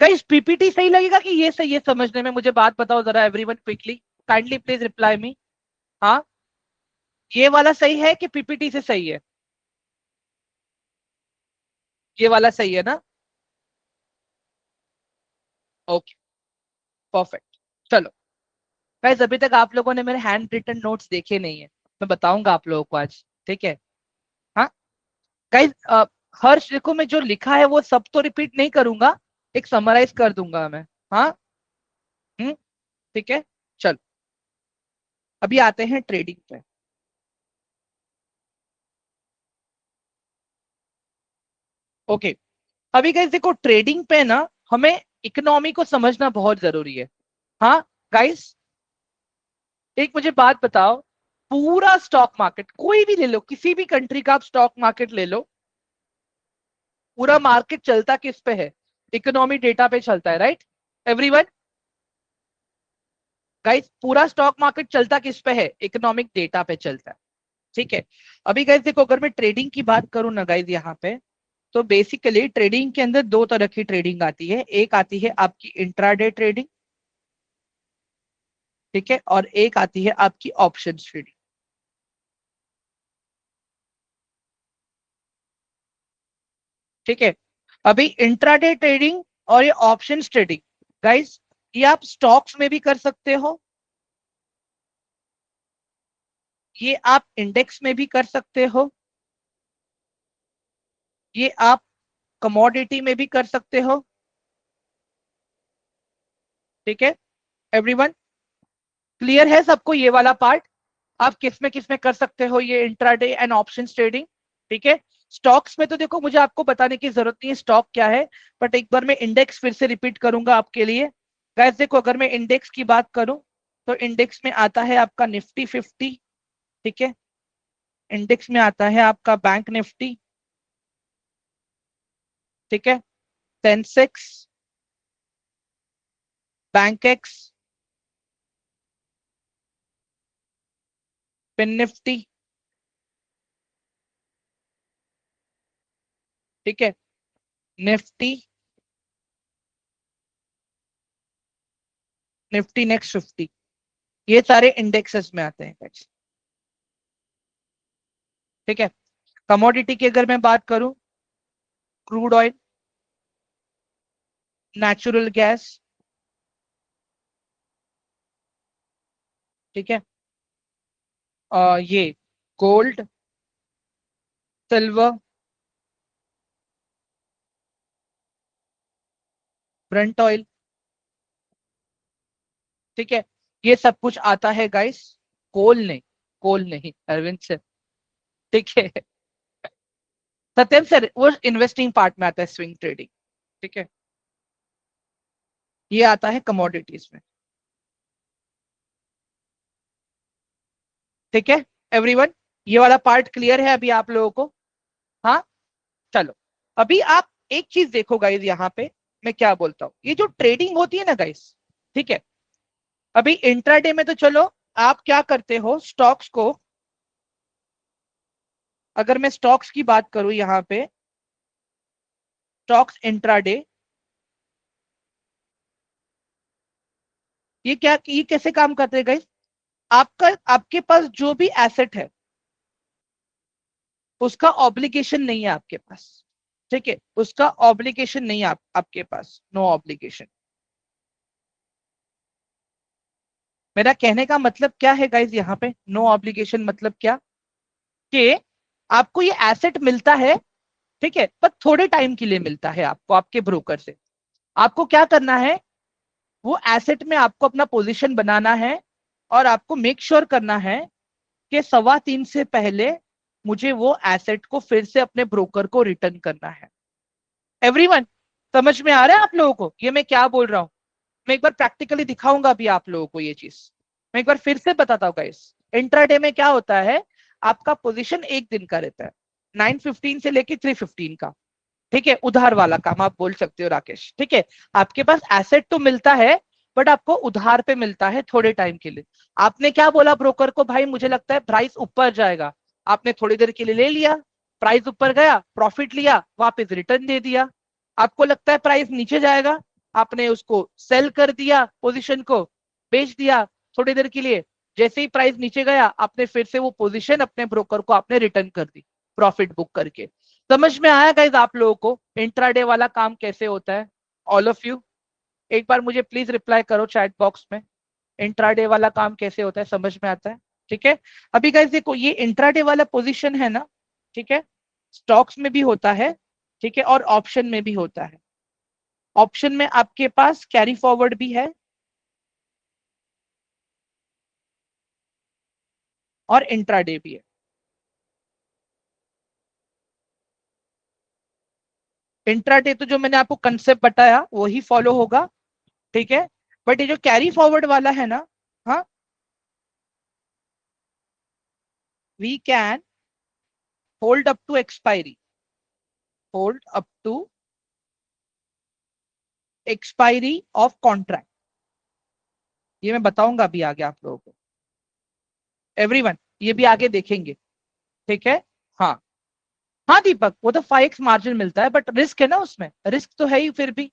गाइस पीपीटी सही लगेगा कि ये सही है समझने में? मुझे बात बताओ जरा everyone quickly, kindly please reply मी। हाँ, ये वाला सही है कि पीपीटी से सही है? ये वाला सही है ना? Okay, perfect. चलो गाइस, अभी तक आप लोगों ने मेरे हैंड रिटन नोट्स देखे नहीं है, मैं बताऊंगा आप लोगों को आज। ठीक है, हाँ गाइस, हर्ष देखो, मैं जो लिखा है वो सब तो रिपीट नहीं करूंगा, एक समराइज कर दूंगा मैं। हाँ, हम्म, ठीक है, चलो अभी आते हैं ट्रेडिंग पे। ओके, अभी गाइस देखो, ट्रेडिंग पे ना हमें इकोनॉमी को समझना बहुत जरूरी है। हाँ गाइस, एक मुझे बात बताओ, पूरा स्टॉक मार्केट कोई भी ले लो, किसी भी कंट्री का आप स्टॉक मार्केट ले लो, पूरा मार्केट चलता किस पे है? इकोनॉमी डेटा पे चलता है राइट एवरीवन? गाइस पूरा स्टॉक मार्केट चलता किस पे है? इकोनॉमिक डेटा पे चलता है। ठीक है, अभी गाइस देखो, अगर मैं ट्रेडिंग की बात करूं ना गाइस यहाँ पे, तो बेसिकली ट्रेडिंग के अंदर दो तरह की ट्रेडिंग आती है। एक आती है आपकी इंट्राडे ट्रेडिंग, ठीक है, और एक आती है आपकी ऑप्शन ट्रेडिंग। ठीक है, अभी इंट्राडे ट्रेडिंग और ये ऑप्शन ट्रेडिंग गाइस, ये आप स्टॉक्स में भी कर सकते हो, ये आप इंडेक्स में भी कर सकते हो, ये आप कमोडिटी में भी कर सकते हो। ठीक है एवरीवन, क्लियर है सबको ये वाला पार्ट? आप किस में कर सकते हो ये इंट्राडे एंड ऑप्शन ट्रेडिंग? ठीक है, स्टॉक्स में तो देखो मुझे आपको बताने की जरूरत नहीं है स्टॉक क्या है, बट एक बार मैं इंडेक्स फिर से रिपीट करूंगा आपके लिए। गाइस देखो, अगर मैं इंडेक्स की बात करूं, तो इंडेक्स में आता है आपका निफ्टी 50। ठीक है, इंडेक्स में आता है आपका बैंक निफ्टी। ठीक है, Sensex, bank x, pin Nifty. ठीक है, निफ्टी, निफ्टी नेक्स्ट 50, ये सारे इंडेक्सेस में आते हैं guys। ठीक है, कमोडिटी की अगर मैं बात करूं, क्रूड ऑयल, नेचुरल गैस, ठीक है, ये गोल्ड, सिल्वर, ब्रेंट ऑयल। ठीक है, ये सब कुछ आता है गाइस, कोल नहीं, कोल नहीं अरविंद सर। ठीक है, सत्यम सर वो इन्वेस्टिंग पार्ट में आता है, स्विंग ट्रेडिंग। ठीक है, ये आता है कमोडिटीज में। ठीक है एवरीवन, ये वाला पार्ट क्लियर है अभी आप लोगों को? हाँ, चलो अभी आप एक चीज देखो गाइस यहाँ पे, मैं क्या बोलता हूँ, ये जो ट्रेडिंग होती है ना गाइस, ठीक है, अभी इंट्राडे में तो चलो आप क्या करते हो, स्टॉक्स को, अगर मैं स्टॉक्स की बात करूं यहाँ पे, स्टॉक्स इंट्राडे, ये कैसे काम करते हैं गाइस? आपका, आपके पास जो भी एसेट है उसका ऑब्लिगेशन नहीं है आपके पास। ठीक है, उसका ऑब्लिगेशन नहीं है आपके पास, नो ऑब्लिगेशन। मेरा कहने का मतलब क्या है गाइस यहाँ पे, नो ऑब्लिगेशन मतलब क्या? कि आपको ये एसेट मिलता है, ठीक है, पर थोड़े टाइम के लिए मिलता है आपको आपके ब्रोकर से। आपको क्या करना है, वो एसेट में आपको अपना पोजीशन बनाना है और आपको मेक श्योर करना है कि 3:15 से पहले मुझे वो एसेट को फिर से अपने ब्रोकर को रिटर्न करना है। एवरीवन, समझ में आ रहा है आप लोगों को ये मैं क्या बोल रहा हूं? मैं एक बार प्रैक्टिकली दिखाऊंगा अभी आप लोगों को ये चीज। मैं एक बार फिर से बताता हूँ गाइस। इंट्राडे में क्या होता है, आपका पोजीशन एक दिन का रहता है, 9:15 से लेके 3:15 का। ठीक है, उधार वाला काम आप बोल सकते हो राकेश। ठीक है, आपके पास एसेट तो मिलता है बट आपको उधार पे मिलता है थोड़े टाइम के लिए। आपने क्या बोला ब्रोकर को, भाई मुझे लगता है प्राइस ऊपर जाएगा। आपने थोड़ी देर के लिए ले लिया, प्राइस ऊपर गया, प्रॉफिट लिया, वापस रिटर्न दे दिया। आपको लगता है प्राइस नीचे जाएगा, आपने उसको सेल कर दिया, पोजीशन को बेच दिया थोड़ी देर के लिए। जैसे ही प्राइस नीचे गया, आपने फिर से वो पोजीशन अपने ब्रोकर को आपने रिटर्न कर दी प्रॉफिट बुक करके। समझ में आया गाइज आप लोगों को इंट्राडे वाला काम कैसे होता है? ऑल ऑफ यू एक बार मुझे प्लीज रिप्लाई करो चैट बॉक्स में, इंट्राडे वाला काम कैसे होता है, समझ में आता है? ठीक है, अभी गाइज देखो ये इंट्राडे वाला पोजीशन है ना, ठीक है, स्टॉक्स में भी होता है, ठीक है, और ऑप्शन में भी होता है। ऑप्शन में आपके पास कैरी फॉरवर्ड भी है और इंट्राडे भी है। इंट्राडे तो जो मैंने आपको कंसेप्ट बताया वही फॉलो होगा, ठीक है, बट ये जो कैरी फॉरवर्ड वाला है ना, हाँ, we can hold up to expiry, hold up to expiry of contract. ये मैं बताऊंगा अभी आगे आप लोगों को, एवरीवन ये भी आगे देखेंगे। ठीक है, हाँ। हाँ दीपक, वो तो 5x मार्जिन मिलता है बट रिस्क है ना उसमें, रिस्क तो है ही, फिर भी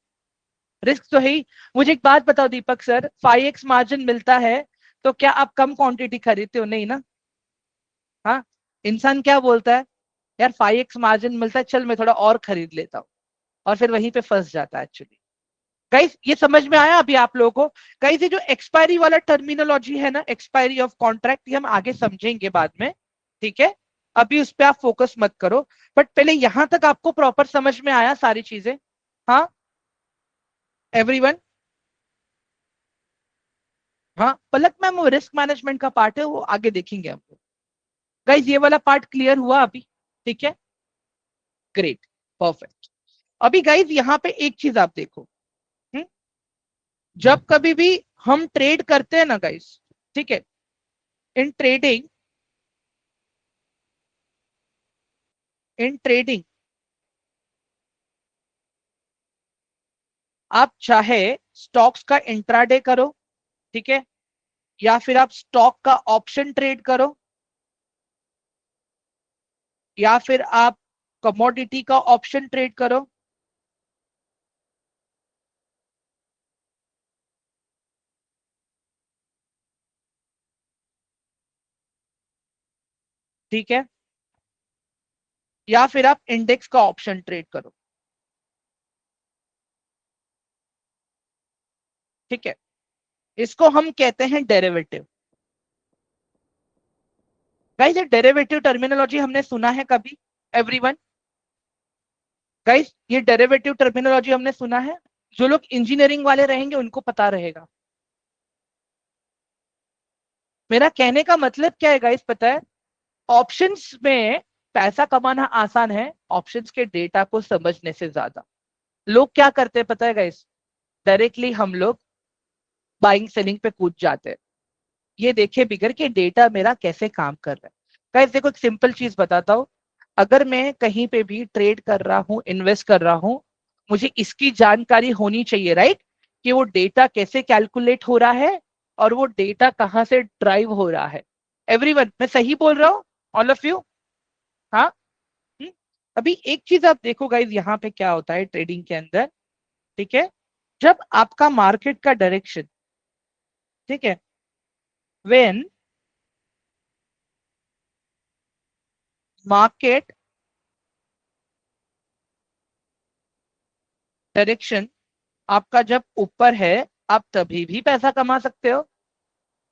रिस्क तो है ही। मुझे एक बात बताओ दीपक सर, 5x मार्जिन मिलता है तो क्या आप कम क्वांटिटी खरीदते हो? नहीं ना। हाँ, इंसान क्या बोलता है, यार 5x मार्जिन मिलता है, चल मैं थोड़ा और खरीद लेता हूँ, और फिर वहीं पे फंस जाता है एक्चुअली। गाइस ये समझ में आया अभी आप लोगों को? गाइस ये जो एक्सपायरी वाला टर्मिनोलॉजी है ना, एक्सपायरी ऑफ कॉन्ट्रैक्ट, ये हम आगे समझेंगे बाद में, ठीक है, अभी उस पर आप फोकस मत करो। बट पहले यहां तक आपको प्रॉपर समझ में आया सारी चीजें? हाँ एवरीवन, हाँ पलक मैम वो रिस्क मैनेजमेंट का पार्ट है, वो आगे देखेंगे हम। गाइस ये वाला पार्ट क्लियर हुआ अभी? ठीक है, ग्रेट, परफेक्ट। अभी गाइस यहाँ पे एक चीज आप देखो, हुँ? जब कभी भी हम ट्रेड करते हैं ना गाइस, ठीक है, इन ट्रेडिंग, इन ट्रेडिंग आप चाहे स्टॉक्स का इंट्राडे करो, ठीक है, या फिर आप स्टॉक का ऑप्शन ट्रेड करो, या फिर आप कमोडिटी का ऑप्शन ट्रेड करो, ठीक है, या फिर आप इंडेक्स का ऑप्शन ट्रेड करो, ठीक है, इसको हम कहते हैं डेरिवेटिव। गाइस ये डेरिवेटिव टर्मिनोलॉजी हमने सुना है कभी? एवरीवन, गाइस ये डेरिवेटिव टर्मिनोलॉजी हमने सुना है? जो लोग इंजीनियरिंग वाले रहेंगे उनको पता रहेगा। मेरा कहने का मतलब क्या है गाइस, पता है? ऑप्शंस में पैसा कमाना आसान है ऑप्शंस के डेटा को समझने से ज्यादा। लोग क्या करते हैं पता है गाइस, डायरेक्टली हम लोग बाइंग सेलिंग पे कूद जाते हैं, ये देखे बिगर के डेटा मेरा कैसे काम कर रहा है। गाइस देखो एक सिंपल चीज बताता हूँ, अगर मैं कहीं पे भी ट्रेड कर रहा हूँ, इन्वेस्ट कर रहा हूँ, मुझे इसकी जानकारी होनी चाहिए, राइट, कि वो डेटा कैसे कैलकुलेट हो रहा है और वो डेटा कहाँ से ड्राइव हो रहा है। एवरीवन मैं सही बोल रहा हूँ? ऑल ऑफ यू, हाँ। हम्म? अभी एक चीज आप देखो गाइज, यहाँ पे क्या होता है ट्रेडिंग के अंदर, ठीक है, जब आपका मार्केट का डायरेक्शन, ठीक है, व्हेन मार्केट डायरेक्शन आपका जब ऊपर है, आप तभी भी पैसा कमा सकते हो,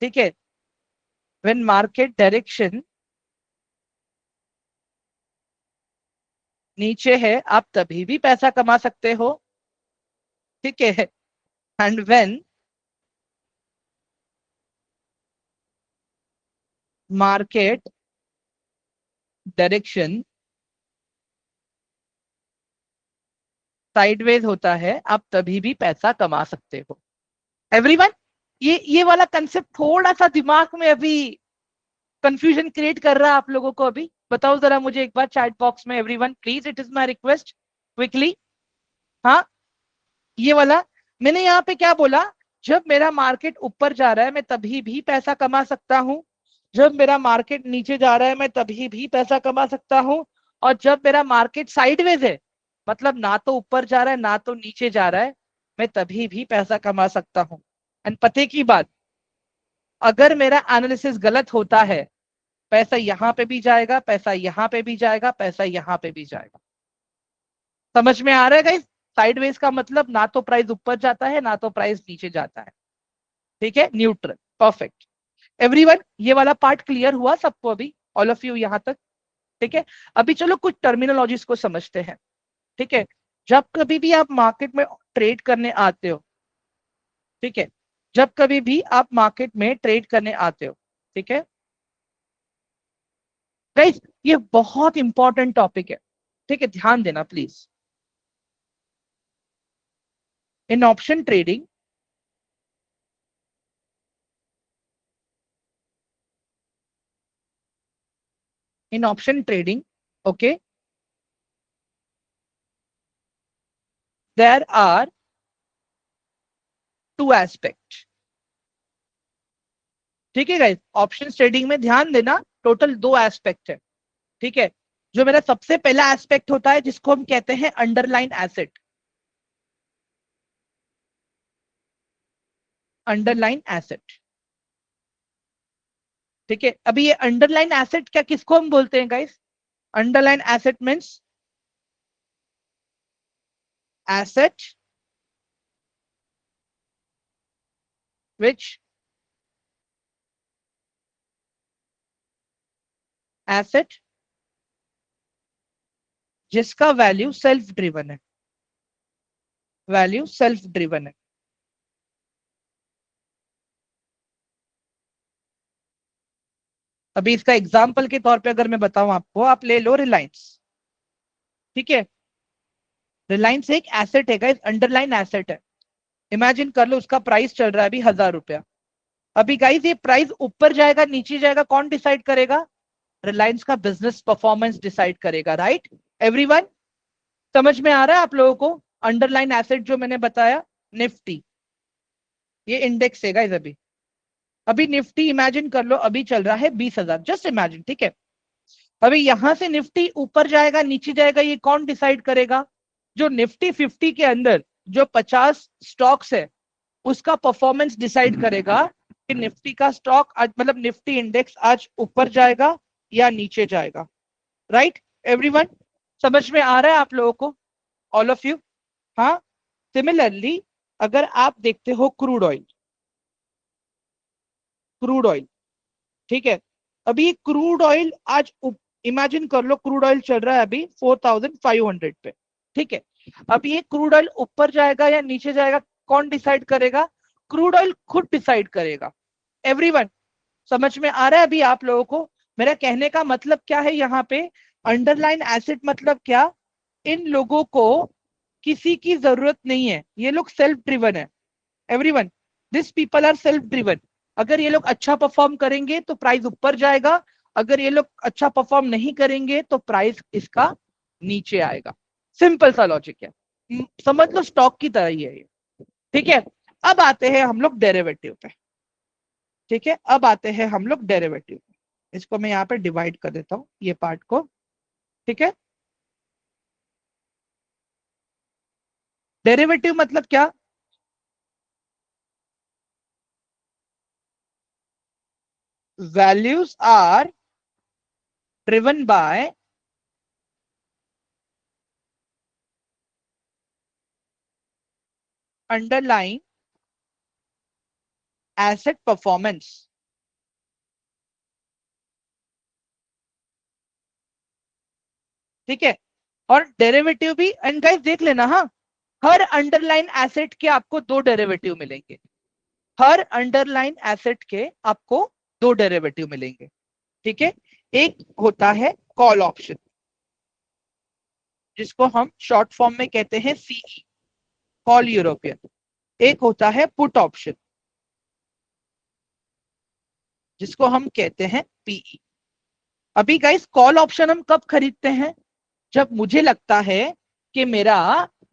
ठीक है, व्हेन मार्केट डायरेक्शन नीचे है आप तभी भी पैसा कमा सकते हो, ठीक है, and when market direction sideways होता है, आप तभी भी पैसा कमा सकते हो। एवरीवन, ये वाला कंसेप्ट थोड़ा सा दिमाग में अभी कंफ्यूजन क्रिएट कर रहा है आप लोगों को? अभी बताओ जरा मुझे एक बार चैट बॉक्स में, everyone please, it is my request, quickly. हाँ, ये वाला मैंने यहाँ पे क्या बोला? जब मेरा मार्केट ऊपर जा रहा है मैं तभी भी पैसा कमा सकता हूँ, जब मेरा मार्केट नीचे जा रहा है मैं तभी भी पैसा कमा सकता हूँ, और जब मेरा मार्केट साइडवेज है, मतलब ना तो ऊपर जा रहा है ना तो नीचे जा रहा है, मैं तभी भी पैसा कमा सकता हूँ। एंड पते की बात, अगर मेरा एनालिसिस गलत होता है, पैसा यहां पे भी जाएगा, पैसा यहां पे भी जाएगा, पैसा यहां पे भी जाएगा। समझ में आ रहा है गाइस? साइडवेज का मतलब ना तो प्राइस ऊपर जाता है ना तो प्राइस नीचे जाता है। ठीक है, न्यूट्रल, परफेक्ट। एवरीवन, ये वाला पार्ट क्लियर हुआ सबको अभी, ऑल ऑफ यू यहां तक? ठीक है, अभी चलो कुछ टर्मिनोलॉजीज को समझते हैं। ठीक है, जब कभी भी आप मार्केट में ट्रेड करने आते हो, ठीक है, जब कभी भी आप मार्केट में ट्रेड करने आते हो, ठीक है गाइस, ये बहुत इंपॉर्टेंट टॉपिक है। ठीक है, ध्यान देना please. In option trading, in option trading, okay, there are two aspect. ठीक है गाइस, ऑप्शन ट्रेडिंग में ध्यान देना, टोटल दो एस्पेक्ट है। ठीक है, जो मेरा सबसे पहला एस्पेक्ट होता है जिसको हम कहते हैं अंडरलाइन एसेट, अंडरलाइन एसेट। ठीक है, अभी ये अंडरलाइन एसेट क्या, किसको हम बोलते हैं guys? Underline asset means asset which, asset जिसका वैल्यू सेल्फ ड्रिवन है, वैल्यू सेल्फ ड्रिवन है। अभी इसका एग्जांपल के तौर पे अगर मैं बताऊं आपको, आप ले लो रिलायंस। ठीक है, रिलायंस एक एसेट है गाइस, अंडरलाइन एसेट है। इमेजिन कर लो उसका प्राइस चल रहा है अभी 1000 रुपया। अभी गाइस ये प्राइस ऊपर जाएगा नीचे जाएगा, कौन डिसाइड करेगा? रिलायंस का बिजनेस परफॉर्मेंस डिसाइड करेगा, राइट? एवरीवन, समझ में आ रहा है आप लोगों को? अंडरलाइन एसेट जो मैंने बताया, निफ्टी, ये इंडेक्स है गाइस। अभी अभी निफ्टी इमेजिन कर लो अभी चल रहा है 20,000, जस्ट इमेजिन। ठीक है, अभी यहां से निफ्टी ऊपर जाएगा नीचे जाएगा, ये कौन डिसाइड करेगा? जो निफ्टी 50 के अंदर जो 50 स्टॉक्स है उसका परफॉर्मेंस डिसाइड करेगा कि निफ्टी का स्टॉक आज, मतलब निफ्टी इंडेक्स आज ऊपर जाएगा या नीचे जाएगा, राइट? एवरीवन, समझ में आ रहा है आप लोगों को, ऑल ऑफ यू? हाँ, सिमिलरली अगर आप देखते हो क्रूड ऑयल, क्रूड ऑयल, ठीक है, अभी क्रूड ऑयल आज इमेजिन कर लो क्रूड ऑयल चल रहा है अभी 4500 पे। ठीक है, अब ये क्रूड ऑयल ऊपर जाएगा या नीचे जाएगा, कौन डिसाइड करेगा? क्रूड ऑयल खुद डिसाइड करेगा। एवरीवन, समझ में आ रहा है अभी आप लोगों को? मेरा कहने का मतलब क्या है यहाँ पे? अंडरलाइन एसेट मतलब क्या? इन लोगों को किसी की जरूरत नहीं है, ये लोग सेल्फ ड्रिवन है। Everyone, this people are self driven. अगर ये लोग अच्छा परफॉर्म करेंगे तो प्राइस ऊपर जाएगा, अगर ये लोग अच्छा परफॉर्म नहीं करेंगे तो प्राइस इसका नीचे आएगा। सिंपल सा लॉजिक है, समझ लो स्टॉक की तरह ही है ये। ठीक है, अब आते हैं हम लोग डेरिवेटिव पे। ठीक है, अब आते हैं हम लोग डेरिवेटिव पे। इसको मैं यहाँ पे डिवाइड कर देता हूँ ये पार्ट को। ठीक है, डेरिवेटिव मतलब क्या? Values are driven by underline asset performance. ठीक है, और डेरिवेटिव भी, एंड गाइस देख लेना, हाँ, हर अंडरलाइन एसेट के आपको दो डेरिवेटिव मिलेंगे, हर अंडरलाइन एसेट के आपको दो डेरिवेटिव मिलेंगे, ठीक है। एक होता है कॉल ऑप्शन, जिसको हम शॉर्ट फॉर्म में कहते हैं सीई, कॉल यूरोपियन। एक होता है पुट ऑप्शन, जिसको हम कहते हैं पीई। अभी गाइस कॉल ऑप्शन हम कब खरीदते हैं? जब मुझे लगता है कि मेरा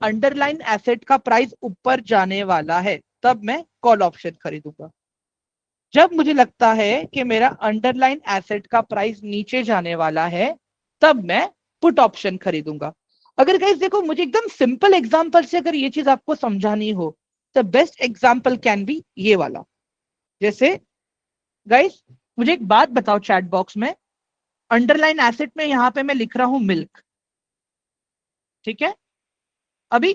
अंडरलाइन एसेट का प्राइस ऊपर जाने वाला है, तब मैं कॉल ऑप्शन खरीदूंगा। जब मुझे लगता है कि मेरा अंडरलाइन एसेट का प्राइस नीचे जाने वाला है, तब मैं पुट ऑप्शन खरीदूंगा। अगर गाइस देखो, मुझे एकदम सिंपल एग्जांपल से अगर ये चीज आपको समझानी हो, तो बेस्ट एग्जांपल कैन बी ये वाला। जैसे गाइस मुझे एक बात बताओ चैट बॉक्स में, अंडरलाइन एसेट में यहां पे मैं लिख रहा हूं मिल्क, ठीक है। अभी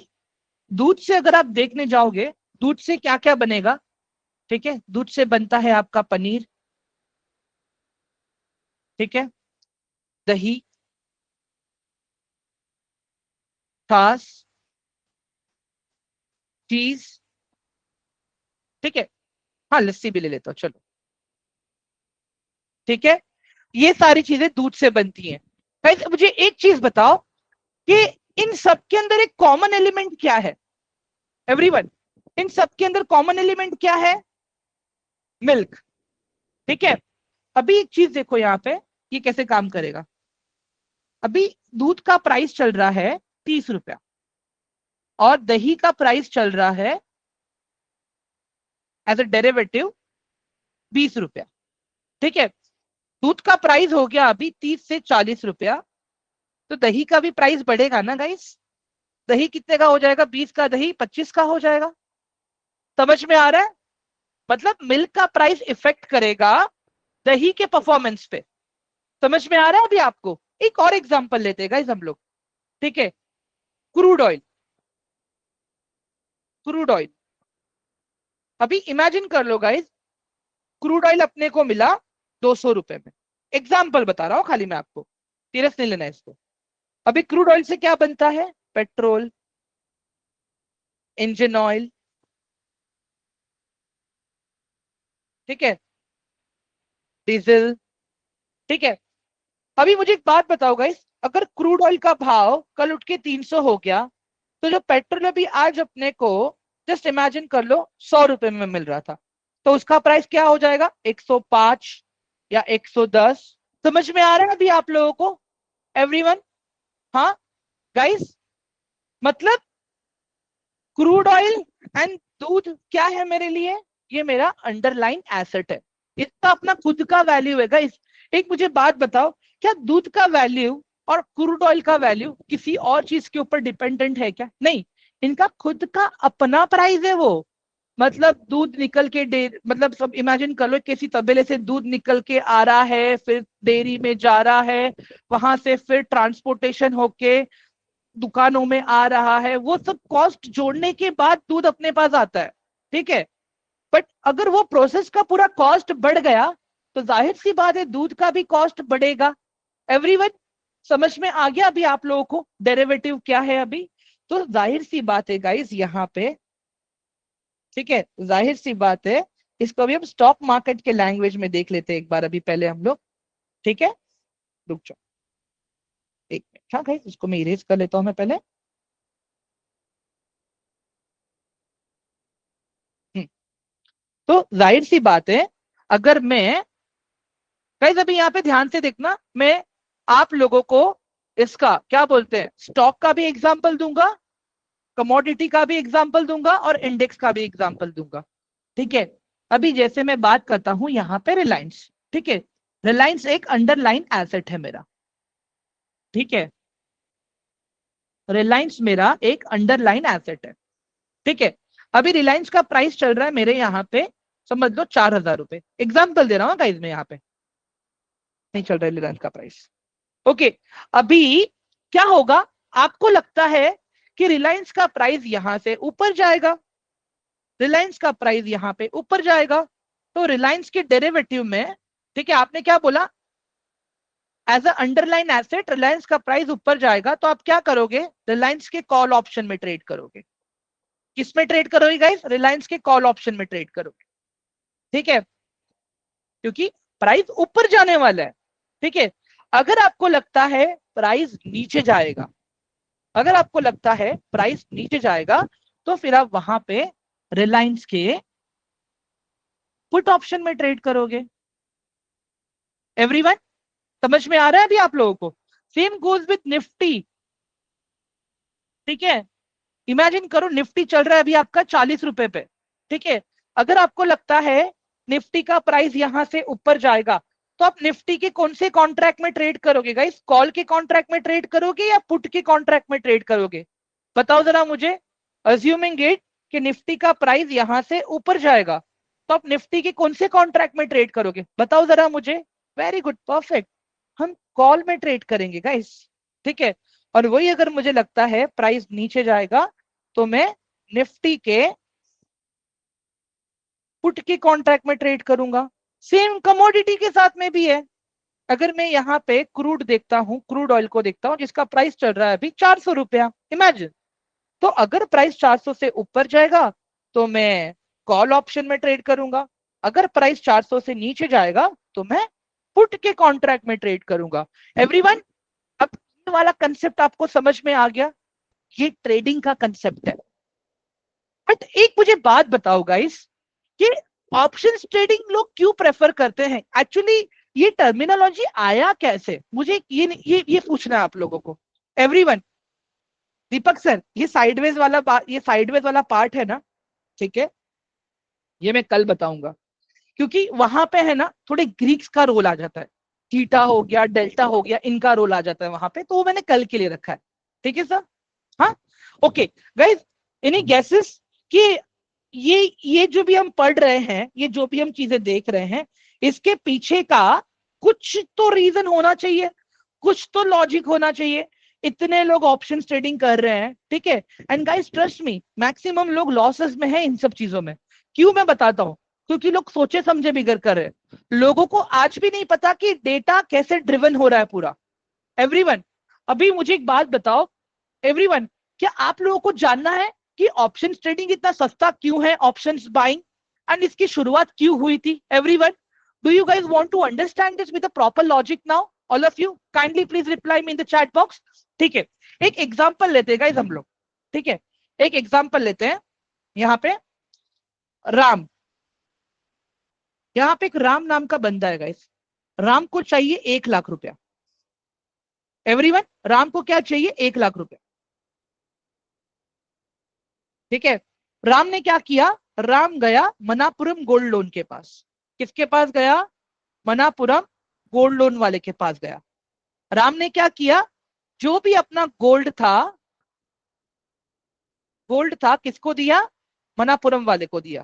दूध से अगर आप देखने जाओगे, दूध से क्या क्या बनेगा? ठीक है, दूध से बनता है आपका पनीर, ठीक है, दही, छाछ, चीज, ठीक है। हाँ, लस्सी भी ले लेता हूं, चलो, ठीक है। ये सारी चीजें दूध से बनती हैं। गाइस मुझे एक चीज बताओ कि इन सब के अंदर एक कॉमन एलिमेंट क्या है? एवरीवन, इन सब के अंदर कॉमन एलिमेंट क्या है? मिल्क, ठीक है। अभी एक चीज देखो यहाँ पे, ये कैसे काम करेगा। अभी दूध का प्राइस चल रहा है 30 रुपया, और दही का प्राइस चल रहा है एज अ डेरिवेटिव 20 रुपया, ठीक है। दूध का प्राइस हो गया अभी 30 से 40 रुपया, तो दही का भी प्राइस बढ़ेगा ना गाइस? दही कितने का हो जाएगा? 20 का दही 25 का हो जाएगा। समझ में आ रहा है? मतलब मिल्क का प्राइस इफेक्ट करेगा दही के परफॉर्मेंस पे। समझ में आ रहा है अभी आपको? एक और एग्जांपल लेते हैं गाइस हम लोग, ठीक है। Crude oil, crude oil. अभी इमेजिन कर लो गाइस, क्रूड ऑयल अपने को मिला 200 रुपए में। एग्जाम्पल बता रहा हूं खाली मैं आपको, सीरियस नहीं लेना इसको। अभी क्रूड ऑयल से क्या बनता है? पेट्रोल, इंजन ऑयल, ठीक है, डीजल, ठीक है। अभी मुझे एक बात बताओ गाइस, अगर क्रूड ऑयल का भाव कल उठ के 300 हो गया, तो जो पेट्रोल अभी आज अपने को, जस्ट इमेजिन कर लो, 100 रुपए में मिल रहा था, तो उसका प्राइस क्या हो जाएगा? 105 या 110। समझ में आ रहा है अभी आप लोगों को? एवरीवन, हाँ गाइस, मतलब क्रूड ऑयल एंड दूध क्या है मेरे लिए? ये मेरा अंडरलाइन एसेट है, इसका अपना खुद का वैल्यू है गाइस। एक मुझे बात बताओ, क्या दूध का वैल्यू और क्रूड ऑयल का वैल्यू किसी और चीज के ऊपर डिपेंडेंट है क्या? नहीं, इनका खुद का अपना प्राइस है वो। मतलब दूध निकल के मतलब सब इमेजिन कर लो, किसी तबेले से दूध निकल के आ रहा है, फिर डेयरी में जा रहा है, वहां से फिर ट्रांसपोर्टेशन होके दुकानों में आ रहा है, वो सब कॉस्ट जोड़ने के बाद दूध अपने पास आता है, ठीक है। बट अगर वो प्रोसेस का पूरा कॉस्ट बढ़ गया, तो जाहिर सी बात है दूध का भी कॉस्ट बढ़ेगा। एवरीवन, समझ में आ गया अभी आप लोगों को डेरिवेटिव क्या है अभी? तो जाहिर सी बात है गाइस यहाँ पे, ठीक है, जाहिर सी बात है, इसको अभी हम स्टॉक मार्केट के लैंग्वेज में देख लेते हैं एक बार अभी पहले हम लोग, ठीक है। रुक जाओ एक मिनट, हाँ गाइस इसको मैं इरेज कर लेता हूं मैं पहले। हम्म, तो जाहिर सी बात है, अगर मैं, गाइस अभी यहाँ पे ध्यान से देखना, मैं आप लोगों को इसका क्या बोलते हैं, स्टॉक का भी एग्जांपल दूंगा, कमोडिटी का भी एग्जांपल दूंगा, और इंडेक्स का भी एग्जांपल दूंगा, ठीक है। अभी जैसे मैं बात करता हूं यहाँ पे रिलायंस, ठीक है। रिलायंस एक अंडरलाइन एसेट है मेरा, ठीक है। रिलायंस मेरा एक अंडरलाइन एसेट है, ठीक है। अभी रिलायंस का प्राइस चल रहा है मेरे यहाँ पे, समझ लो 4,000 रुपए, एग्जाम्पल दे रहा हूँ गाइस मैं यहाँ पे, नहीं चल रहा है रिलायंस का प्राइस, ओके। अभी क्या होगा? आपको लगता है कि रिलायंस का प्राइस यहां से ऊपर जाएगा, रिलायंस का प्राइस यहां पे ऊपर जाएगा, तो रिलायंस के डेरिवेटिव में, ठीक है, आपने क्या बोला? As a underline asset Reliance का प्राइस ऊपर जाएगा, तो आप क्या करोगे? रिलायंस के कॉल ऑप्शन में ट्रेड करोगे, किस में ट्रेड करोगे गाइस? रिलायंस के कॉल ऑप्शन में ट्रेड करोगे, ठीक है, क्योंकि प्राइस ऊपर जाने वाला है, ठीक है। अगर आपको लगता है प्राइस नीचे जाएगा, अगर आपको लगता है प्राइस नीचे जाएगा, तो फिर आप वहां पे रिलायंस के पुट ऑप्शन में ट्रेड करोगे। एवरीवन, समझ में आ रहा है अभी आप लोगों को? सेम गोज विथ निफ्टी, ठीक है। इमेजिन करो निफ्टी चल रहा है अभी आपका 40 रुपए पे, ठीक है। अगर आपको लगता है निफ्टी का प्राइस यहां से ऊपर जाएगा, तो आप निफ्टी के कौन से कॉन्ट्रैक्ट में ट्रेड करोगे गाइस? कॉल के कॉन्ट्रैक्ट में ट्रेड करोगे या पुट के कॉन्ट्रैक्ट में ट्रेड करोगे? बताओ जरा मुझे। अज्यूमिंग इट कि निफ्टी का प्राइस यहां से ऊपर जाएगा, तो आप निफ्टी के कौन से कॉन्ट्रैक्ट में ट्रेड करोगे? बताओ जरा मुझे। वेरी गुड, परफेक्ट, हम कॉल में ट्रेड करेंगे गाइस, ठीक है। और वही अगर मुझे लगता है प्राइस नीचे जाएगा, तो मैं निफ्टी के पुट के कॉन्ट्रैक्ट में ट्रेड करूंगा। सेम कमोडिटी के साथ में भी है। अगर मैं यहाँ पे क्रूड देखता हूं, क्रूड ऑयल को देखता हूं जिसका प्राइस चल रहा है अभी 400 रुपया, इमेजिन, तो अगर प्राइस 400 से ऊपर जाएगा तो मैं कॉल ऑप्शन में ट्रेड करूंगा, अगर प्राइस 400 से नीचे जाएगा तो मैं पुट के कॉन्ट्रैक्ट में ट्रेड करूंगा। एवरीवन, अब ये वाला कंसेप्ट आपको समझ में आ गया? ये ट्रेडिंग का कंसेप्ट है। बट एक मुझे बात बताओ गाइस, कि ऑप्शंस ट्रेडिंग लोग क्यों प्रेफर करते हैं? एक्चुअली ये टर्मिनोलॉजी आया कैसे, मुझे ये पूछना है आप लोगों को। एवरीवन, दीपक सर, ये साइडवेज वाला पार्ट है ना, ठीक है, ये मैं कल बताऊंगा, क्योंकि वहां पे है ना थोड़े ग्रीक्स का रोल आ जाता है, थीटा हो गया, डेल्टा हो गया, इनका रोल आ जाता है वहां पे, तो वो मैंने कल के लिए रखा है, ठीक है सर। हाँ, ओके गाइस, एनी गेसेस कि ये जो भी हम पढ़ रहे हैं, ये जो भी हम चीजें देख रहे हैं, इसके पीछे का कुछ तो रीजन होना चाहिए, कुछ तो लॉजिक होना चाहिए। इतने लोग ऑप्शन ट्रेडिंग कर रहे हैं, ठीक है, and guys trust me, maximum लोग लॉसेस में है इन सब चीजों में। क्यों? मैं बताता हूं, क्योंकि लोग सोचे समझे बिगड़ कर रहे हैं। लोगों को आज भी नहीं पता कि डेटा कैसे ड्रिवन हो रहा है पूरा। एवरीवन, अभी मुझे एक बात बताओ, एवरीवन, क्या आप लोगों को जानना है कि ऑप्शन ट्रेडिंग इतना सस्ता क्यों है, ऑप्शंस बाइंग, एंड इसकी शुरुआत क्यों हुई थी? Everyone, do you guys want to understand this with a proper logic now? All of you kindly please reply me in the chat box, ठीक है। एक एग्जांपल लेते हैं गाइस हम लोग, ठीक है, एक एग्जांपल लेते हैं। यहाँ पे राम, यहाँ पे एक राम नाम का बंदा है गाइस, राम को चाहिए 1 लाख रुपया। एवरीवन, राम को क्या चाहिए? 1 लाख रुपया, ठीक है। राम ने क्या किया? राम गया मनापुरम गोल्ड लोन के पास। किसके पास गया? मनापुरम गोल्ड लोन वाले के पास गया। राम ने क्या किया? जो भी अपना गोल्ड था किसको दिया? मनापुरम वाले को दिया,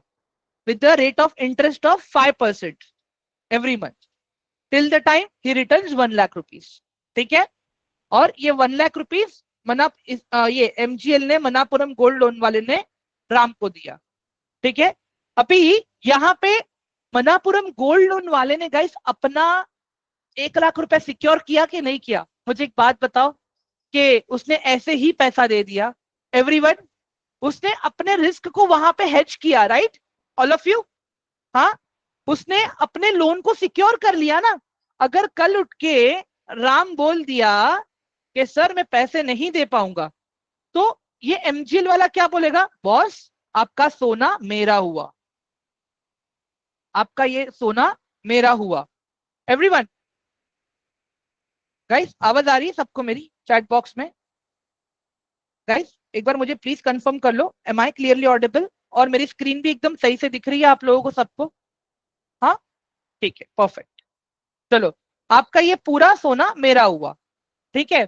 with the rate of interest of 5% every month, till the time he returns 1 lakh rupees, ठीक है। और ये 1 लाख रुपीज ये एमजीएल ने, मनापुरम गोल्ड लोन वाले ने राम को दिया, ठीक है। अभी यहाँ पे मनापुरम गोल्ड लोन वाले ने गाइस अपना 1 लाख रुपया सिक्योर किया कि नहीं किया? मुझे एक बात बताओ, कि उसने ऐसे ही पैसा दे दिया? एवरीवन, उसने अपने रिस्क को वहां पे हेज किया, राइट? ऑल ऑफ यू, हाँ, उसने अपने लोन को सिक्योर कर लिया ना। अगर कल उठ के राम बोल दिया कि सर मैं पैसे नहीं दे पाऊंगा, तो ये एमजीएल वाला क्या बोलेगा? बॉस, आपका सोना मेरा हुआ, आपका ये सोना मेरा हुआ। एवरीवन, गाइस आवाज आ रही है सबको मेरी चैट बॉक्स में? गाइस एक बार मुझे प्लीज कंफर्म कर लो, एम आई क्लियरली ऑडिबल? और मेरी स्क्रीन भी एकदम सही से दिख रही है आप लोगों को सबको? हाँ, ठीक है, परफेक्ट। चलो, आपका ये पूरा सोना मेरा हुआ, ठीक है।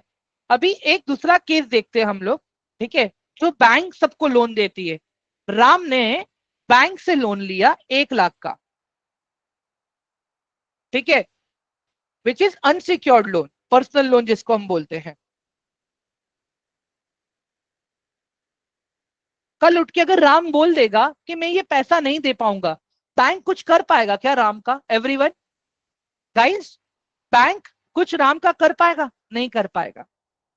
अभी एक दूसरा केस देखते हैं हम लोग, ठीक है, जो बैंक सबको लोन देती है। राम ने बैंक से लोन लिया 1 लाख का, ठीक है, which is unsecured loan, personal loan जिसको हम बोलते हैं। कल उठ के अगर राम बोल देगा कि मैं ये पैसा नहीं दे पाऊंगा, बैंक कुछ कर पाएगा क्या राम का? एवरीवन, गाइस, बैंक कुछ राम का कर पाएगा? नहीं कर पाएगा,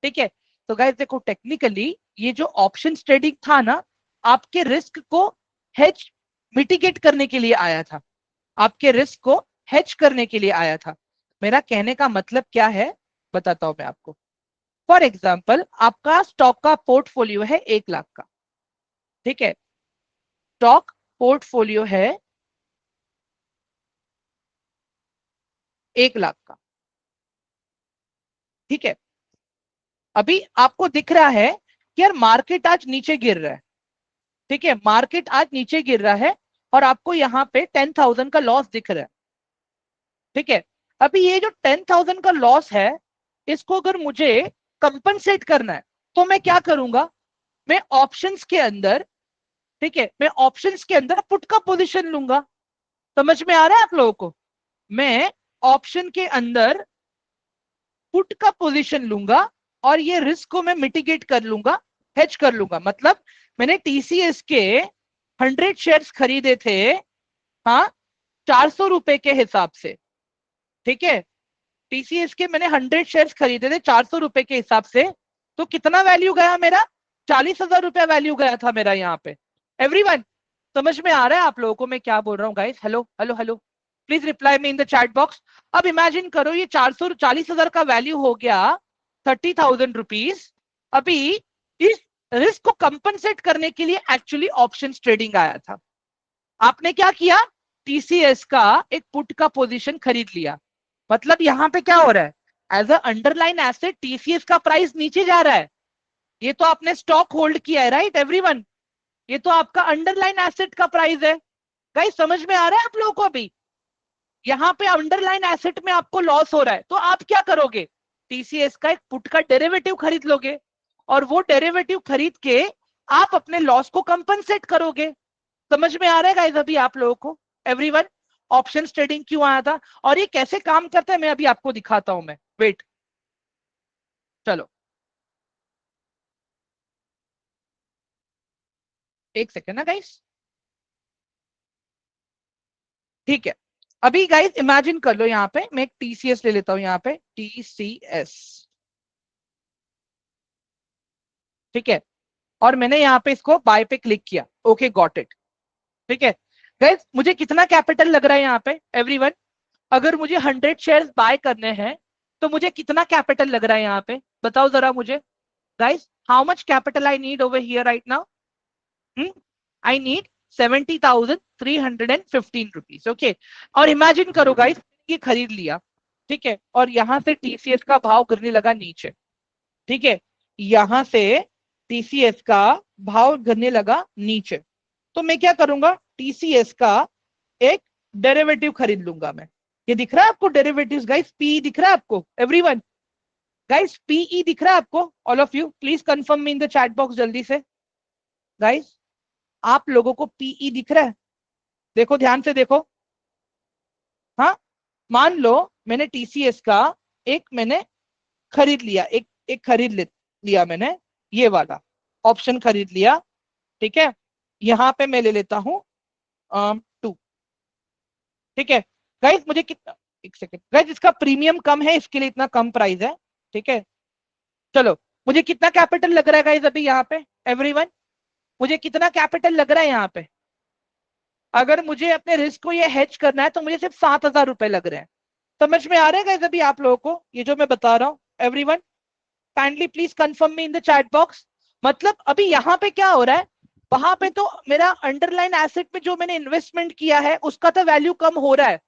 ठीक है। तो गाइस देखो, टेक्निकली ये जो ऑप्शन ट्रेडिंग था ना, आपके रिस्क को हेज मिटिगेट करने के लिए आया था, आपके रिस्क को हेज करने के लिए आया था। मेरा कहने का मतलब क्या है बताता हूं मैं आपको। फॉर एग्जाम्पल, आपका स्टॉक का पोर्टफोलियो है 1 लाख का, ठीक है, स्टॉक पोर्टफोलियो है 1 लाख का, ठीक है। अभी आपको दिख रहा है कि यार मार्केट आज नीचे गिर रहा है, ठीक है, मार्केट आज नीचे गिर रहा है और आपको यहाँ पे 10,000 का लॉस दिख रहा है, ठीक है। अभी ये जो 10,000 का लॉस है, इसको अगर मुझे कंपनसेट करना है तो मैं क्या करूंगा, मैं ऑप्शंस के अंदर, ठीक है, मैं ऑप्शंस के अंदर पुट का पोजीशन लूंगा। समझ में आ रहा है आप लोगों को? मैं ऑप्शन के अंदर पुट का पोजीशन लूंगा और ये रिस्क को मैं मिटिगेट कर लूंगा, हेज कर लूंगा। मतलब मैंने टीसीएस के 100 शेयर्स खरीदे थे, हाँ, 400 रुपए के हिसाब से, ठीक है, टीसीएस के मैंने 100 शेयर्स खरीदे थे 400 रुपए के हिसाब से। तो कितना वैल्यू गया मेरा? 40,000 रुपया वैल्यू गया था मेरा यहाँ पे। एवरीवन, समझ में आ रहा है आप लोगों को मैं क्या बोल रहा हूँ guys? Hello hello hello, please reply me in the chat box. अब इमेजिन करो ये 440,000 का वैल्यू हो गया 30,000 रुपीज। अभी इस रिस्क को कंपनसेट करने के लिए एक्चुअली ऑप्शन ट्रेडिंग आया था। आपने क्या किया? टीसीएस का एक पुट का पोजीशन खरीद लिया। मतलब यहां पे क्या हो रहा है, as a underline asset TCS का प्राइस नीचे जा रहा है। ये तो आपने स्टॉक होल्ड किया है, राइट एवरीवन? ये तो आपका अंडरलाइन एसेट का प्राइस है। गाइस समझ में आ रहा है आप लोगों को? अभी यहाँ पे अंडरलाइन एसेट में आपको लॉस हो रहा है, तो आप क्या करोगे? टीसीएस का एक पुट का डेरिवेटिव खरीद लोगे और वो डेरिवेटिव खरीद के आप अपने लॉस को कंपनसेट करोगे। समझ में आ रहा है गाइस अभी आप लोगों को? एवरीवन, ऑप्शन ट्रेडिंग क्यों आया था और ये कैसे काम करता है मैं अभी आपको दिखाता हूं। मैं वेट, चलो एक सेकेंड ना गाइस, ठीक है। अभी गाइस इमेजिन कर लो, यहाँ पे मैं एक टीसीएस ले लेता हूं, यहाँ पे टीसीएस, ठीक है, और मैंने यहाँ पे इसको बाय पे क्लिक किया। ओके गॉट इट, ठीक है। गाइस मुझे कितना कैपिटल लग रहा है यहाँ पे? एवरीवन, अगर मुझे 100 शेयर्स बाय करने हैं तो मुझे कितना कैपिटल लग रहा है यहाँ पे? बताओ जरा मुझे guys, how much capital I need over here right now? I need 70,315 rupees, okay. और इमेजिन करो गाइस, ये खरीद लिया, ठीक है, और यहां से टीसीएस का भाव गिरने लगा नीचे, ठीक है, यहां से टीसीएस का भाव गिरने लगा नीचे। तो मैं क्या करूंगा? टीसीएस का एक डेरिवेटिव खरीद लूंगा मैं। ये दिख रहा है आपको डेरिवेटिव्स गाइस? पीई दिख रहा है आपको एवरीवन? गाइस पीई दिख रहा है आपको? All of you please confirm me in the chat box जल्दी से। गाइस आप लोगों को पीई दिख रहा है? देखो ध्यान से देखो। हाँ, मान लो मैंने टीसीएस का एक मैंने खरीद लिया, एक एक लिया मैंने, ये वाला ऑप्शन खरीद लिया, ठीक है। यहां पे मैं ले लेता हूं 2, ठीक है। गाइस मुझे कितना, एक सेकेंड गाइस, इसका प्रीमियम कम है इसके लिए इतना कम प्राइस है, ठीक है। चलो, मुझे कितना कैपिटल लग रहा है गाइस अभी यहाँ पे? एवरीवन, मुझे कितना कैपिटल लग रहा है यहाँ पे? अगर मुझे अपने रिस्क को ये हेज करना है तो मुझे सिर्फ 7,000 रुपए लग रहे हैं। समझ में आ रहा है गाइस अभी आप लोगों को ये जो मैं बता रहा हूँ? Everyone, kindly please confirm me in the chat box. मतलब अभी यहाँ पे क्या हो रहा है, वहां पे तो मेरा अंडरलाइन एसेट में जो मैंने इन्वेस्टमेंट किया है उसका तो वैल्यू कम हो रहा है,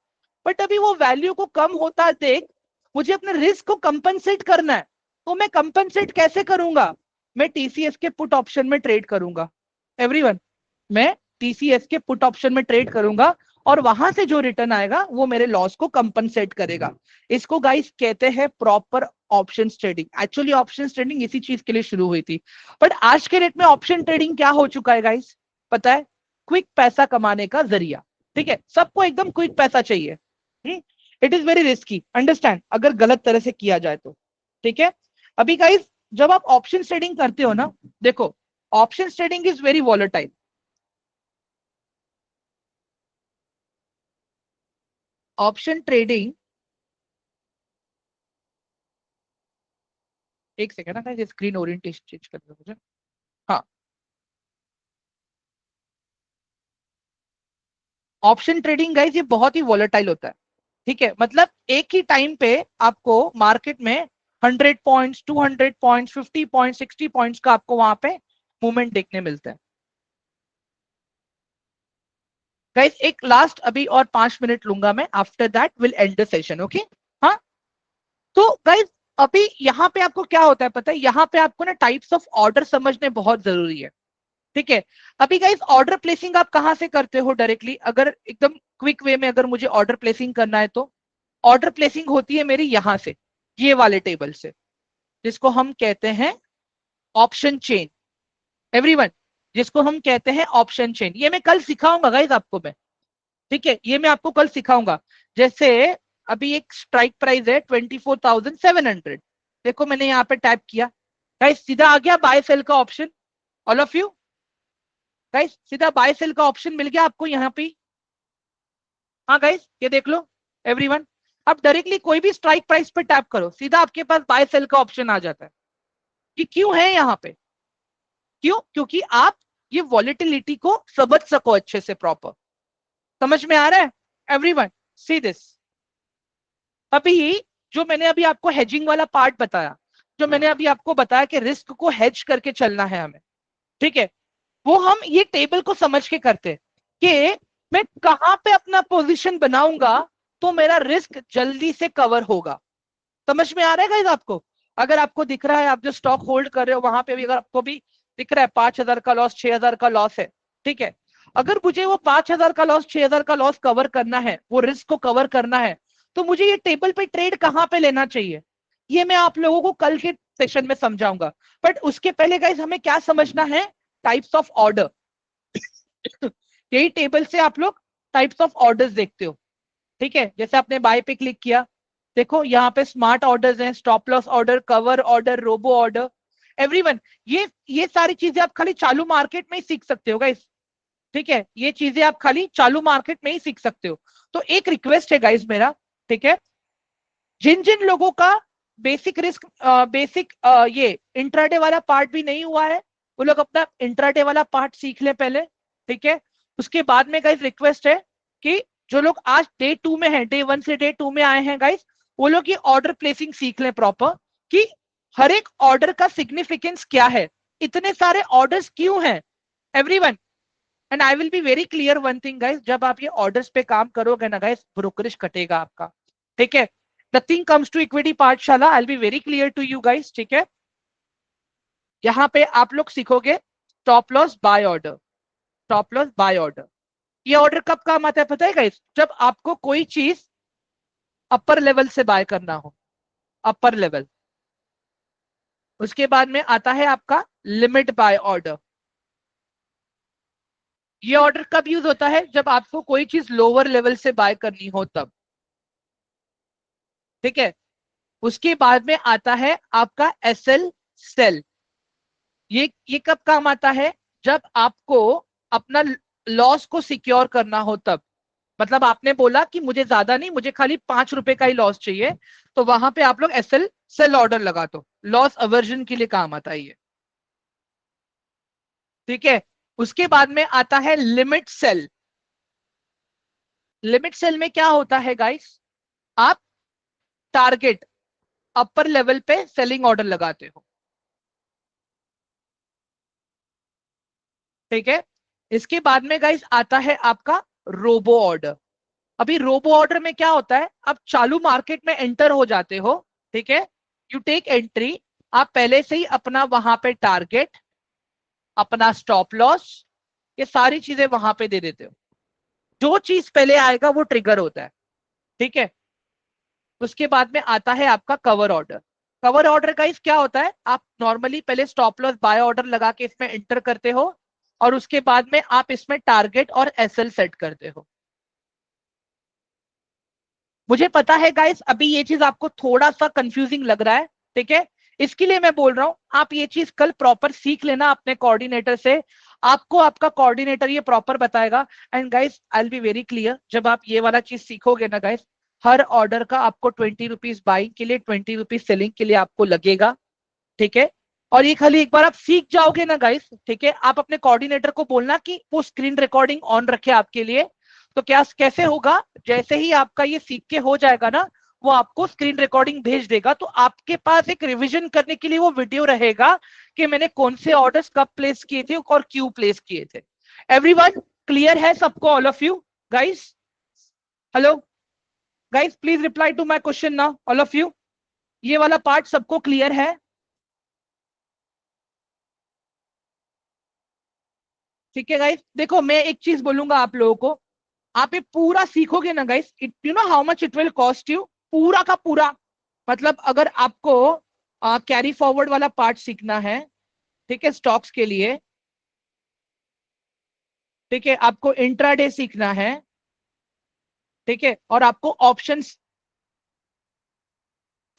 बट अभी वो वैल्यू को कम होता देख मुझे अपने रिस्क को कंपनसेट करना है। तो मैं कंपनसेट कैसे करूंगा? मैं टीसीएस के पुट ऑप्शन में ट्रेड करूंगा। एवरीवन, मैं टीसीएस के पुट ऑप्शन में ट्रेड करूंगा और वहां से जो रिटर्न आएगा वो मेरे लॉस को कंपनसेट करेगा। इसको गाइस कहते हैं proper option trading. Actually option trading इसी चीज के लिए शुरू हुई थी, बट आज के डेट में ऑप्शन ट्रेडिंग क्या हो चुका है गाइस पता है? क्विक पैसा कमाने का जरिया, ठीक है। सबको एकदम क्विक पैसा चाहिए। It is very risky, understand, अगर गलत तरह से किया जाए तो, ठीक है। अभी गाइस जब आप ऑप्शन ट्रेडिंग करते हो ना, देखो option trading is very volatile. Option trading, एक सेकेंड ना, स्क्रीन ओरिएंटेशन चेंज करना मुझे। हाँ, ऑप्शन ट्रेडिंग गाइस ये बहुत ही वॉलेटाइल होता है, ठीक है। मतलब एक ही टाइम पे आपको मार्केट में 100 पॉइंट्स, 200 पॉइंट्स, 50 पॉइंट्स, 60 पॉइंट्स का आपको वहां पे मूवमेंट देखने मिलता है। गाइस एक लास्ट अभी और 5 मिनट लूंगा मैं, after that will and the session, okay. हाँ, तो गाइस अभी यहाँ पे आपको क्या होता है पता है, यहाँ पे आपको ना टाइप्स ऑफ ऑर्डर समझने बहुत जरूरी है, ठीक है। अभी गाइस ऑर्डर प्लेसिंग आप कहाँ से करते हो डायरेक्टली, अगर एकदम क्विक वे में अगर मुझे ऑर्डर प्लेसिंग करना है तो ऑर्डर प्लेसिंग होती है मेरी यहां से, ये वाले टेबल से, जिसको हम कहते हैं ऑप्शन चेन। एवरीवन, जिसको हम कहते हैं ऑप्शन चेन, ये मैं कल सिखाऊंगा गाइस आपको मैं, ठीक है, ये मैं आपको कल सिखाऊंगा। जैसे अभी एक स्ट्राइक प्राइस है 24,700, देखो मैंने यहाँ पे टैप किया गाइस, सीधा आ गया बाय सेल का option. All of you guys, सीधा बाय सेल का ऑप्शन मिल गया आपको यहाँ पे। हाँ गाइस ये देख लो एवरीवन, अब डायरेक्टली कोई भी स्ट्राइक प्राइस पे टैप करो, सीधा आपके पास बाय सेल का ऑप्शन आ जाता है। कि क्यों है यहाँ पे, क्यों, क्योंकि आप ये वॉलेटिलिटी को समझ सको अच्छे से, प्रॉपर समझ में आ रहा है एवरीवन। सी दिस, अभी जो मैंने अभी आपको हेजिंग वाला पार्ट बताया, जो मैंने अभी आपको बताया कि रिस्क को हेज करके चलना है हमें, ठीक है, वो हम ये टेबल को समझ के करते हैं कि मैं कहां पे अपना पोजीशन बनाऊंगा तो मेरा रिस्क जल्दी से कवर होगा। समझ में आ रहा है गाइस आपको, अगर आपको दिख रहा है आप जो स्टॉक होल्ड कर रहे हो वहां पे भी अगर आपको भी दिख रहा है 5,000 का लॉस, 6,000 का लॉस है, ठीक है, अगर मुझे वो 5,000 का लॉस, 6,000 का लॉस कवर करना है, वो रिस्क को कवर करना है, तो मुझे ये टेबल पे ट्रेड कहां पे लेना चाहिए, ये मैं आप लोगों को कल के सेशन में समझाऊंगा। बट उसके पहले गाइस हमें क्या समझना है, टाइप्स ऑफ ऑर्डर। यही टेबल से आप लोग टाइप्स ऑफ ऑर्डर्स देखते हो, ठीक है। जैसे आपने बाय पे क्लिक किया, देखो यहाँ पे स्मार्ट ऑर्डर्स हैं, stop loss order, cover order, robo order. Everyone, ये सारी चीजें आप खाली चालू मार्केट में ही सीख सकते हो गाइस, ठीक है, ये चीजें आप खाली चालू मार्केट में ही सीख सकते हो। तो एक रिक्वेस्ट है गाइस मेरा, ठीक है, जिन जिन लोगों का बेसिक रिस्क, बेसिक ये इंट्राडे वाला पार्ट भी नहीं हुआ है, वो लोग अपना इंट्राडे वाला पार्ट सीख ले पहले, ठीक है। उसके बाद में गाइस रिक्वेस्ट है कि जो लोग आज डे 2 में हैं, डे 1 से डे 2 में आए हैं गाइस, वो लोग ये ऑर्डर प्लेसिंग सीख लें प्रॉपर, कि हर एक ऑर्डर का सिग्निफिकेंस क्या है, इतने सारे ऑर्डर्स क्यों हैं everyone. And I will be very clear one thing guys, जब आप ये ऑर्डर्स पे काम करोगे ना गाइस, ब्रोकरेज कटेगा आपका, ठीक है। Nothing comes to equity Pathshala, I will be very clear to you guys, ठीक है। यहाँ पे आप लोग सीखोगे stop loss buy order, stop loss buy order. ये ऑर्डर कब काम आता है पता है गाइस, जब आपको कोई चीज अपर लेवल से बाय करना हो, अपर लेवल। उसके बाद में आता है आपका लिमिट बाय ऑर्डर। ये ऑर्डर कब यूज होता है, जब आपको कोई चीज लोअर लेवल से बाय करनी हो तब, ठीक है। उसके बाद में आता है आपका एसएल सेल। ये कब काम आता है, जब आपको अपना लॉस को सिक्योर करना हो तब। मतलब आपने बोला कि मुझे ज्यादा नहीं, मुझे खाली 5 रुपए का ही लॉस चाहिए, तो वहां पे आप लोग एसएल सेल ऑर्डर लगा दो, लॉस अवर्जन के लिए काम आता है ये, ठीक है। उसके बाद में आता है लिमिट सेल। लिमिट सेल में क्या होता है गाइस, आप टारगेट अपर लेवल पे सेलिंग ऑर्डर लगाते हो, ठीक है। इसके बाद में गाइस आता है आपका रोबो ऑर्डर। अभी रोबो ऑर्डर में क्या होता है, आप चालू मार्केट में एंटर हो जाते हो, ठीक है, यू टेक एंट्री, आप पहले से ही अपना वहां पे टारगेट, अपना स्टॉप लॉस, ये सारी चीजें वहां पे दे देते हो, जो चीज पहले आएगा वो ट्रिगर होता है, ठीक है। उसके बाद में आता है आपका कवर ऑर्डर। कवर ऑर्डर का इस क्या होता है, आप नॉर्मली पहले स्टॉप लॉस बाय ऑर्डर लगा के इसमें एंटर करते हो, और उसके बाद में आप इसमें टारगेट और एसएल सेट करते हो। मुझे पता है गाइस अभी ये चीज आपको थोड़ा सा कंफ्यूजिंग लग रहा है, ठीक है, इसके लिए मैं बोल रहा हूं आप ये चीज कल प्रॉपर सीख लेना अपने कोऑर्डिनेटर से, आपको आपका कोऑर्डिनेटर ये प्रॉपर बताएगा। And guys I will be very clear, जब आप ये वाला चीज सीखोगे ना गाइस, हर ऑर्डर का आपको 20 रुपीज बाइंग के लिए, 20 रुपीज सेलिंग के लिए आपको लगेगा, ठीक है। और ये खाली एक बार आप सीख जाओगे ना गाइस, ठीक है, आप अपने कोऑर्डिनेटर को बोलना कि वो स्क्रीन रिकॉर्डिंग ऑन रखे आपके लिए, तो क्या कैसे होगा, जैसे ही आपका ये सीख के हो जाएगा ना, वो आपको स्क्रीन रिकॉर्डिंग भेज देगा, तो आपके पास एक रिवीजन करने के लिए वो वीडियो रहेगा कि मैंने कौन से ऑर्डर्स कब प्लेस किए थे और क्यों प्लेस किए थे। एवरीवन क्लियर है सबको? All of you guys, hello guys, please reply to my question now, all of you. ये वाला पार्ट सबको क्लियर है? ठीक है गाइस, देखो मैं एक चीज बोलूंगा आप लोगों को, आप ये पूरा सीखोगे ना guys, it you know how much it will cost you, पूरा का पूरा। मतलब अगर आपको कैरी फॉरवर्ड वाला पार्ट सीखना है, ठीक है, स्टॉक्स के लिए, ठीक है, आपको इंट्राडे सीखना है, ठीक है, और आपको ऑप्शंस,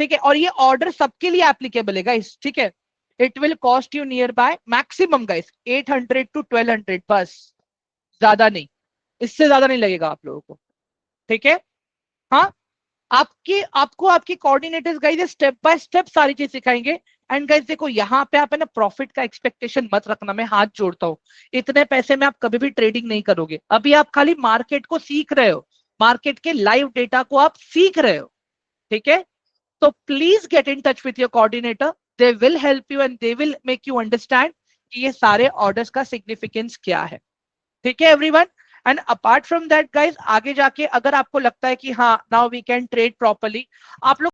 ठीक है, और ये ऑर्डर सबके लिए एप्लीकेबल है गाइस, ठीक है। It will cost you near by maximum guys 800 to 1200, बस, ज्यादा नहीं, इससे ज्यादा नहीं लगेगा आप लोगों को, ठीक है। हाँ, आपके आपको आपके coordinators guys step by step सारी चीज सिखाएंगे। एंड गाइस देखो, यहाँ पे आप है ना प्रॉफिट का एक्सपेक्टेशन मत रखना, मैं हाथ जोड़ता हूँ। इतने पैसे में आप कभी भी ट्रेडिंग नहीं करोगे, अभी आप खाली मार्केट को सीख रहे हो, मार्केट के लाइव डेटा को आप सीख रहे हो, ठीक है। तो please get in touch with your coordinator, they will help you and they will make you understand कि ये सारे ऑर्डर्स का सिग्निफिकेंस क्या है, ठीक है everyone. And apart from that guys, आगे जाके अगर आपको लगता है कि हाँ now we can trade properly, आप लोग